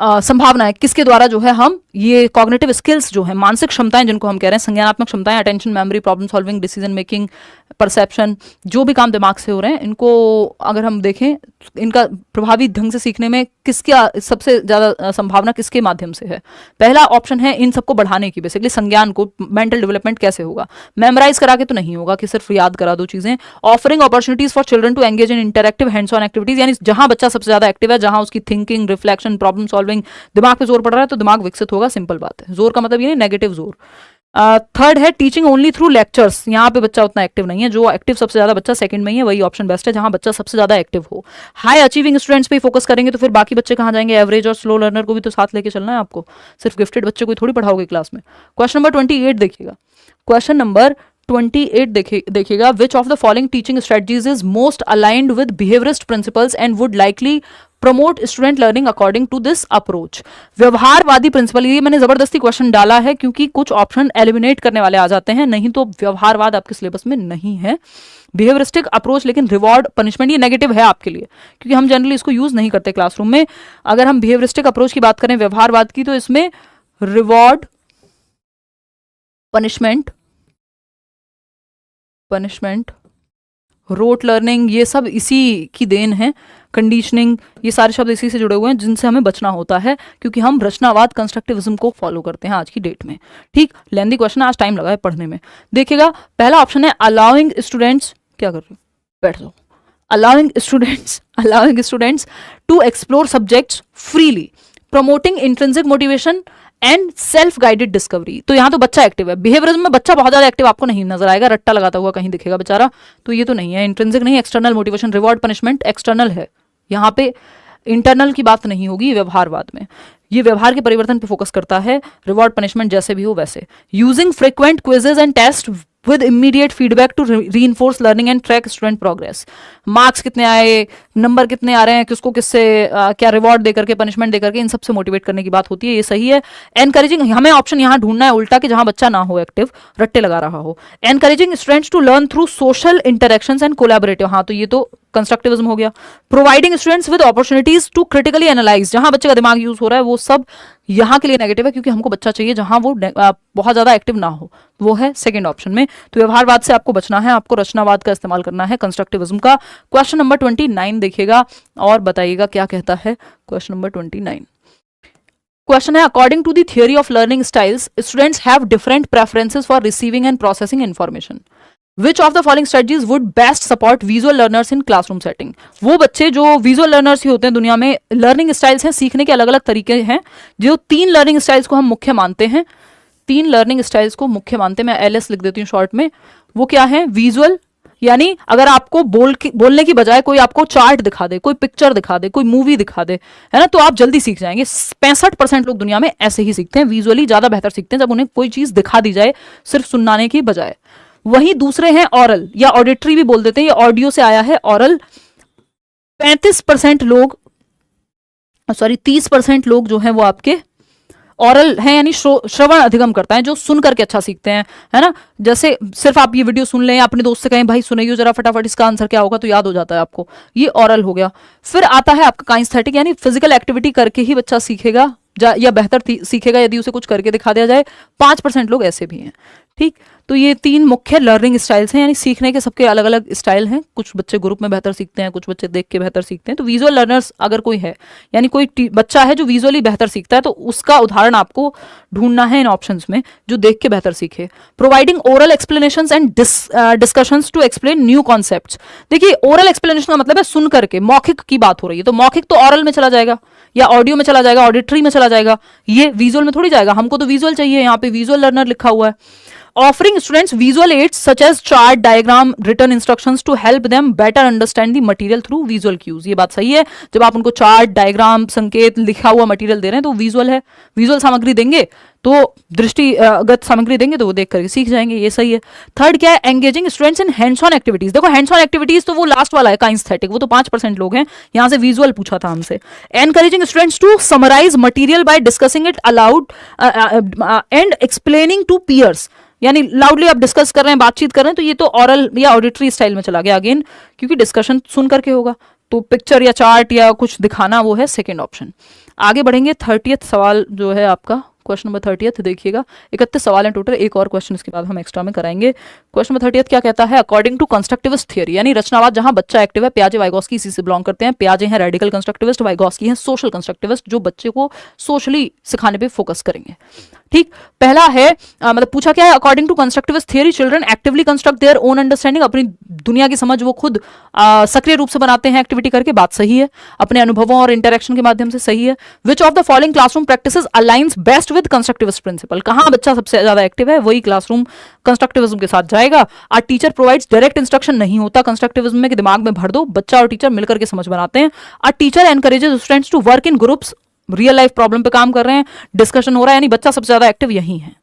संभावना है किसके द्वारा जो है हम ये कॉग्निटिव स्किल्स जो है, मानसिक क्षमताएं जिनको हम कह रहे हैं, संज्ञानात्मक क्षमताएं, attention, memory, problem solving, decision making, perception, जो भी काम दिमाग से हो रहे हैं, इनको अगर हम देखें इनका प्रभावी ढंग से सीखने में किसका सबसे ज्यादा संभावना किसके माध्यम से है। पहला ऑप्शन है इन सबको बढ़ाने की, बेसिकली संज्ञान को, मेंटल डेवलपमेंट कैसे होगा, मेमोराइज करा के तो नहीं होगा कि सिर्फ याद करा दो चीजें। Offering opportunities for children to engage in interactive hands on activities, यानी जहां बच्चा सबसे ज्यादा एक्टिव है, जहां उसकी थिंकिंग, रिफ्लेक्शन, प्रॉब्लम सॉल्विंग, दिमाग पे जोर पड़ रहा है तो दिमाग विकसित होगा, सिंपल बात है। जोर का मतलब ये नहीं नेगेटिव जोर। थर्ड है टीचिंग ओनली थ्रू लेक्चर्स, यहाँ पे बच्चा उतना एक्टिव नहीं है, जो एक्टिव सबसे ज्यादा बच्चा सेकंड में ही है, वही ऑप्शन बेस्ट है जहां बच्चा सबसे ज्यादा एक्टिव हो। हाई अचीविंग स्टूडेंट्स पे फोकस करेंगे तो फिर बाकी बच्चे कहाँ जाएंगे, एवरेज और स्लो लर्नर को भी तो साथ लेके चलना है आपको, सिर्फ गिफ्टेड बच्चे को थोड़ी पढ़ाओगे क्लास में। क्वेश्चन नंबर 28 देखिएगा, क्वेश्चन नंबर 28 देखिएगा, which of the following teaching strategies is most aligned with behaviourist principles and would likely promote student learning according to this approach. व्यवहारवादी प्रिंसिपल, ये मैंने जबरदस्ती क्वेश्चन डाला है क्योंकि कुछ ऑप्शन एलिमिनेट करने वाले आ जाते हैं, नहीं तो व्यवहारवाद आपके सिलेबस में नहीं है। बिहेवियरिस्टिक अप्रोच, लेकिन रिवॉर्ड पनिशमेंट ये नेगेटिव है आपके लिए, क्योंकि हम जनरली इसको यूज नहीं करते क्लासरूम में। अगर हम बिहेवियरिस्टिक अप्रोच की बात करें व्यवहारवाद की, तो इसमें रिवॉर्ड, पनिशमेंट, रोट लर्निंग, ये सब इसी की देन है। कंडीशनिंग, ये सारे शब्द इसी से जुड़े हुए हैं जिनसे हमें बचना होता है, क्योंकि हम रचनावाद, कंस्ट्रक्टिविज्म को फॉलो करते हैं आज की डेट में। ठीक, लेंदी क्वेश्चन, आज टाइम लगा है पढ़ने में। देखिएगा, पहला ऑप्शन है अलाउइंग स्टूडेंट्स, क्या कर रहे हो, बैठ जाओ, allowing students to explore subjects freely, promoting intrinsic motivation and self guided discovery. तो यहाँ तो बच्चा एक्टिव है, बिहेवियरिज्म में बच्चा बहुत ज्यादा एक्टिव आपको नहीं नजर आएगा, रट्टा लगाता हुआ कहीं दिखेगा बेचारा, तो ये तो नहीं है। इंट्रिंसिक नहीं, external motivation, reward punishment external है, यहाँ पे इंटरनल की बात नहीं होगी व्यवहारवाद में। ये व्यवहार के परिवर्तन पे फोकस करता है, रिवॉर्ड पनिशमेंट जैसे भी हो वैसे। Using frequent quizzes and test with immediate feedback to reinforce learning and track student progress. Marks कितने आए, नंबर कितने आ रहे हैं, किसको किससे क्या रिवॉर्ड देकर के, पनिशमेंट देकर के, इन सब से मोटिवेट करने की बात होती है, ये सही है। एनकरेजिंग, हमें ऑप्शन यहाँ ढूंढना है उल्टा कि जहां बच्चा ना हो एक्टिव, रट्टे लगा रहा हो। Encouraging students to learn through social interactions and collaborative, हाँ तो ये तो कंस्ट्रक्टिविज्म हो गया। Providing students with opportunities to critically analyze, जहां बच्चे का दिमाग यूज हो रहा है वो सब यहाँ के लिए नेगेटिव है, क्योंकि हमको बच्चा चाहिए जहां वो बहुत ज्यादा एक्टिव ना हो, वो है सेकंड ऑप्शन में। तो व्यवहारवाद से आपको बचना है, आपको रचनावाद का इस्तेमाल करना है, कंस्ट्रक्टिविज्म का। क्वेश्चन नंबर 29 देखिएगा और बताइएगा क्या कहता है क्वेश्चन नंबर 29। क्वेश्चन है, according to the theory of learning styles students have different preferences for receiving and processing information. Which of the following strategies would best support visual learners in classroom setting. वो बच्चे जो visual learners ही होते हैं, दुनिया में learning styles हैं, सीखने के अलग अलग तरीके हैं, जो 3 लर्निंग स्टाइल्स को हम मुख्य मानते हैं, 3 लर्निंग स्टाइल्स को मुख्य मानते हैं, मैं LS लिख देती हूँ शॉर्ट में। वो क्या है, विजुअल, यानी अगर आपको बोलने की बजाय कोई आपको चार्ट दिखा दे, कोई पिक्चर दिखा दे, कोई मूवी दिखा दे, है ना, तो आप जल्दी सीख जाएंगे। 65% लोग दुनिया में ऐसे ही सीखते हैं, विजुअली ज्यादा बेहतर सीखते हैं जब उन्हें कोई चीज दिखा दी जाए, सिर्फ सुनाने की बजाय। वही दूसरे हैं ऑरल, या ऑडिटरी भी बोल देते हैं, ये ऑडियो से आया है ऑरल। 35% लोग, सॉरी 30% लोग जो हैं वो आपके ऑरल हैं, यानी श्रवण अधिगम करता है, जो सुन करके अच्छा सीखते हैं, है ना। जैसे सिर्फ आप ये वीडियो सुन लें, अपने दोस्त से कहें भाई सुनाइए जरा फटाफट इसका आंसर क्या होगा, तो याद हो जाता है आपको, ये ऑरल हो गया। फिर आता है आपका काइनेस्थेटिक, यानी फिजिकल एक्टिविटी करके ही बच्चा सीखेगा या बेहतर सीखेगा यदि उसे कुछ करके दिखा दिया जाए। 5% लोग ऐसे भी हैं। ठीक, तो ये 3 मुख्य लर्निंग स्टाइल्स हैं, यानी सीखने के सबके अलग अलग स्टाइल हैं। कुछ बच्चे ग्रुप में बेहतर सीखते हैं, कुछ बच्चे देख के बेहतर सीखते हैं। तो विजुअल लर्नर्स अगर कोई है, यानी कोई बच्चा है जो विजुअली बेहतर सीखता है, तो उसका उदाहरण आपको ढूंढना है इन ऑप्शंस में, जो देख के बेहतर सीखे। Providing oral explanations and discussions to explain new concepts. देखिए, ओरल एक्सप्लेनेशन का मतलब है सुन करके, मौखिक की बात हो रही है, तो मौखिक तो ऑरल में चला जाएगा, या ऑडियो में चला जाएगा, ऑडिटरी में चला जाएगा, ये विजुअल में थोड़ी जाएगा। हमको तो विजुअल चाहिए, यहाँ पे विजुअल लर्नर लिखा हुआ है। Offering students visual aids such as chart, diagram, written instructions to help them better understand the material through visual cues। ये बात सही है, जब आप उनको चार्ट, डायग्राम, संकेत, लिखा हुआ मटेरियल दे रहे हैं तो विजुअल है, विजुअल सामग्री देंगे तो दृष्टिगत सामग्री देंगे तो वो देख करके सीख जाएंगे, ये सही है। थर्ड क्या है, engaging students in hands on activities. देखो हैंड्स ऑन एक्टिविटीज तो वो लास्ट वाला है, काइनेस्थेटिक, वो तो 5% लोग हैं, यहाँ से विजुअल पूछा था हमसे। Encouraging students to summarize material by discussing it aloud and explaining to peers, यानी लाउडली आप डिस्कस कर रहे हैं, बातचीत कर रहे हैं, तो ये तो ऑरल या ऑडिटरी स्टाइल में चला गया अगेन, क्योंकि डिस्कशन सुन करके होगा, तो पिक्चर या चार्ट या कुछ दिखाना वो है सेकंड ऑप्शन। आगे बढ़ेंगे। 30th सवाल जो है आपका, क्वेश्चन नंबर 30th देखिएगा। 31 सवाल हैं टोटल, एक और क्वेश्चन इसके बाद हम एक्स्ट्रा में कराएंगे। क्वेश्चन नंबर 30th क्या कहता है? अकॉर्डिंग टू कंस्ट्रक्टिविस्ट थियरी, यानी रचनावाद जहां बच्चा एक्टिव है, पियाजे वाइगोस्की इसी से बिलोंग करते हैं। पियाजे हैं रेडिकल कंस्ट्रक्टिविस्ट, वाइगोस्की हैं सोशल कंस्ट्रक्टिविस्ट, जो बच्चे को सोशली सिखाने पे फोकस करेंगे। ठीक, पहला है मतलब पूछा क्या है? According to constructivist theory children actively construct their own understanding, अपनी दुनिया की समझ वो खुद सक्रिय रूप से बनाते हैं एक्टिविटी करके, बात सही है। अपने अनुभवों और इंटरेक्शन के माध्यम से, सही है। Which of the following classroom practices aligns best with constructivist principle, कहां बच्चा सबसे ज्यादा एक्टिव है वही क्लासरूम कंस्ट्रक्टिविज्म के साथ जाएगा। आ टीचर प्रोवाइड्स डायरेक्ट इंस्ट्रक्शन, नहीं होता कंस्ट्रक्टिविज्म में कि दिमाग में भर दो, बच्चा और टीचर मिलकर के समझ बनाते हैं। A teacher encourages students to work in groups, real life problem पे काम कर रहे हैं, डिस्कशन हो रहा है, यानी बच्चा सबसे ज्यादा एक्टिव यही है।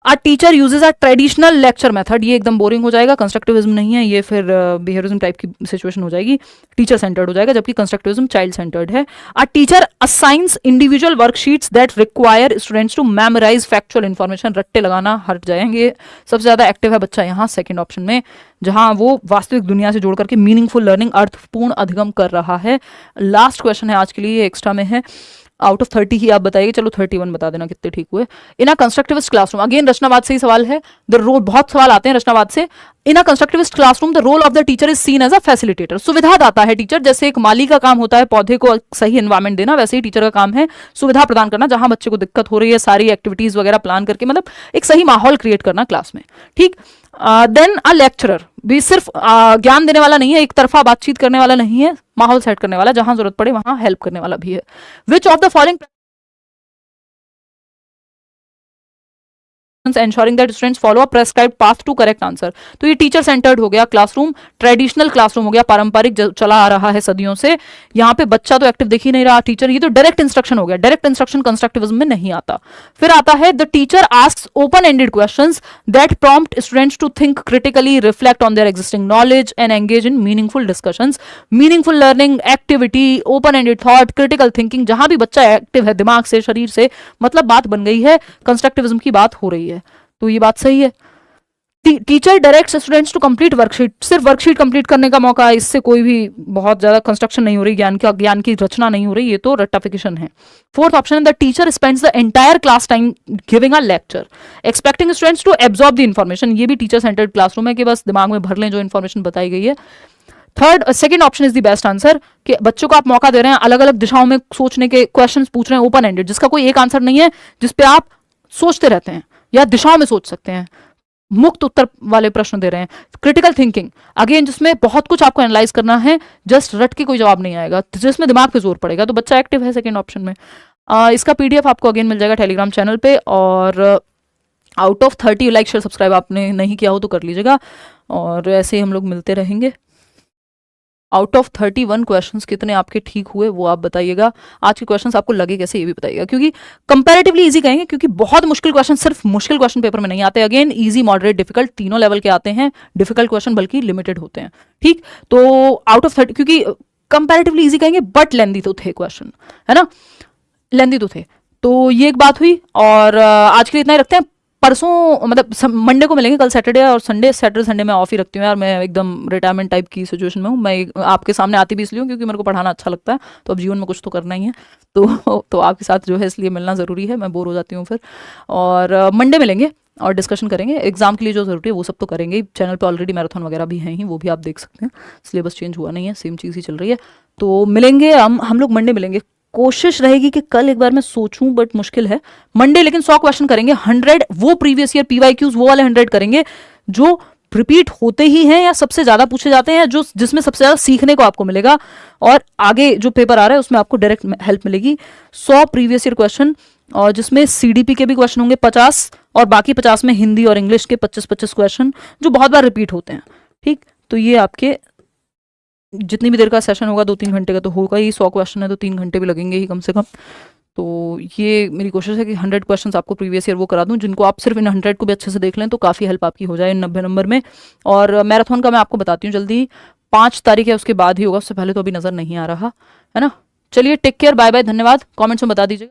A teacher uses a traditional lecture method, ये एकदम बोरिंग हो जाएगा, कंस्ट्रक्टिविज्म नहीं है ये, फिर बिहेवियरिज्म टाइप की सिचुएशन हो जाएगी, टीचर सेंटर्ड हो जाएगा, जबकि कंस्ट्रक्टिविज्म चाइल्ड सेंटर्ड है। A teacher assigns individual worksheets that require students to memorise factual information, रट्टे लगाना हट जाएंगे। सबसे ज्यादा एक्टिव है बच्चा यहाँ सेकंड ऑप्शन में, जहां वो वास्तविक दुनिया से जोड़ करके मीनिंगफुल लर्निंग, अर्थपूर्ण अधिगम कर रहा है। लास्ट क्वेश्चन है आज के लिए, एक्स्ट्रा में है। आउट ऑफ 30 ही आप बताइए, चलो 31 बता देना कितने ठीक हुए। इन अ कंस्ट्रक्टिविस्ट क्लासरूम, अगेन रचनावाद से ही सवाल है। द रोल, बहुत सवाल आते हैं रचनावाद से। In a constructivist classroom the role of the teacher is seen as a facilitator, सुविधा दाता है टीचर। जैसे एक माली का काम होता है पौधे को सही एनवायरमेंट देना, वैसे ही टीचर का काम है सुविधा प्रदान करना, जहां बच्चे को दिक्कत हो रही है सारी एक्टिविटीज वगैरह प्लान करके, मतलब एक सही माहौल क्रिएट करना क्लास में। ठीक, देन अ लेक्चरर भी सिर्फ ज्ञान देने वाला नहीं है, एक तरफा बातचीत करने वाला नहीं है, माहौल सेट करने वाला, जहां जरूरत पड़े वहां हेल्प करने वाला भी है। Which of the following ensuring that students follow a prescribed path to correct answer, तो ये टीचर सेंटर्ड हो गया क्लासरूम, ट्रेडिशनल क्लासरूम हो गया, पारंपरिक चला आ रहा है सदियों से। यहाँ पे बच्चा तो एक्टिव दिख ही नहीं रहा, टीचर, ये तो डायरेक्ट इंस्ट्रक्शन हो गया, डायरेक्ट इंस्ट्रक्शन कंस्ट्रक्टिविज्म में नहीं आता। फिर आता है the teacher asks open ended questions that prompt students to think critically, reflect on their existing knowledge and engage in meaningful discussions. Meaningful learning, activity, open ended thought, critical thinking, जहां भी बच्चा active है दिमाग से, शरीर से, मतलब बात बन गई है, कंस्ट्रक्टिविज्म की बात हो रही है, तो ये बात सही है। Teacher directs students to complete worksheet, सिर्फ वर्कशीट कंप्लीट करने का मौका, इससे कोई भी बहुत ज्यादा कंस्ट्रक्शन नहीं हो रही, ज्ञान की रचना नहीं हो रही, ये तो रट्टाफिकेशन है। फोर्थ ऑप्शन है the teacher spends the entire class time giving a lecture expecting students to absorb the information, ये भी टीचर सेंटर्ड क्लासरूम है कि बस दिमाग में भर लें जो इन्फॉर्मेशन बताई गई है। Third, second option is the best answer, कि बच्चों को आप मौका दे रहे हैं अलग अलग दिशाओं में सोचने के, क्वेश्चंस पूछ रहे हैं ओपन एंडेड, जिसका कोई एक आंसर नहीं है, जिसपे आप सोचते रहते हैं या दिशाओं में सोच सकते हैं, मुक्त उत्तर वाले प्रश्न दे रहे हैं। क्रिटिकल थिंकिंग, अगेन जिसमें बहुत कुछ आपको एनालाइज करना है, जस्ट रट के कोई जवाब नहीं आएगा, जिसमें दिमाग पे जोर पड़ेगा, तो बच्चा एक्टिव है सेकंड ऑप्शन में। इसका पीडीएफ आपको अगेन मिल जाएगा टेलीग्राम चैनल पे, और out of 30 like share subscribe आपने नहीं किया हो तो कर लीजिएगा, और ऐसे ही हम लोग मिलते रहेंगे। आउट ऑफ 31 क्वेश्चंस कितने आपके ठीक हुए वो आप बताइएगा। आज के क्वेश्चंस आपको लगे कैसे ये भी बताइएगा, क्योंकि कंपैरेटिवली इजी कहेंगे, क्योंकि बहुत मुश्किल क्वेश्चन सिर्फ मुश्किल क्वेश्चन पेपर में नहीं आते। अगेन इजी, मॉडरेट, डिफिकल्ट तीनों लेवल के आते हैं, डिफिकल्ट क्वेश्चन बल्कि लिमिटेड होते हैं। ठीक, तो आउट ऑफ 30, क्योंकि कंपैरेटिवली इजी कहेंगे बट लेंदी तो थे क्वेश्चन, है ना, लेंदी तो थे। तो ये एक बात हुई, और आज के लिए इतना ही रखते हैं। परसों मतलब मंडे को मिलेंगे, कल सैटरडे है, और सैटरडे संडे मैं ऑफ ही रखती हूँ यार, मैं एकदम रिटायरमेंट टाइप की सिचुएशन में हूँ। मैं आपके सामने आती भी इसलिए हूँ क्योंकि मेरे को पढ़ाना अच्छा लगता है, तो अब जीवन में कुछ तो करना ही है, तो आपके साथ जो है इसलिए मिलना ज़रूरी है, मैं बोर हो जाती हूँ फिर। और मंडे मिलेंगे और डिस्कशन करेंगे, एग्जाम के लिए जो ज़रूरी है वो सब तो करेंगे ही। चैनल पे ऑलरेडी मैराथन वगैरह भी हैं ही, वो भी आप देख सकते हैं, सिलेबस चेंज हुआ नहीं है, सेम चीज़ ही चल रही है। तो मिलेंगे हम लोग मंडे मिलेंगे। कोशिश रहेगी कि कल एक बार मैं सोचूं, बट मुश्किल है। मंडे लेकिन 100 क्वेश्चन करेंगे, 100 वो प्रीवियस ईयर PYQs वो वाले 100 करेंगे जो रिपीट होते ही हैं या सबसे ज्यादा पूछे जाते हैं, जो जिसमें सबसे ज्यादा सीखने को आपको मिलेगा, और आगे जो पेपर आ रहा है उसमें आपको डायरेक्ट हेल्प मिलेगी। 100 प्रीवियस ईयर क्वेश्चन, और जिसमें CDP के भी क्वेश्चन होंगे 50, और बाकी 50 में हिंदी और इंग्लिश के 25-25 क्वेश्चन जो बहुत बार रिपीट होते हैं। ठीक, तो ये आपके जितनी भी देर का सेशन होगा 2-3 घंटे का तो होगा ही, 100 क्वेश्चन है तो 3 घंटे भी लगेंगे ही कम से कम। तो ये मेरी कोशिश है कि 100 क्वेश्चंस आपको प्रीवियस ईयर वो करा दूं, जिनको आप सिर्फ इन 100 को भी अच्छे से देख लें तो काफ़ी हेल्प आपकी हो जाए इन 90 नंबर में। और मैराथन का मैं आपको बताती हूँ जल्दी, 5 तारीख है उसके बाद ही होगा, उससे पहले तो अभी नज़र नहीं आ रहा है ना। चलिए, टेक केयर, बाय बाय, धन्यवाद। कॉमेंट्स में बता दीजिए।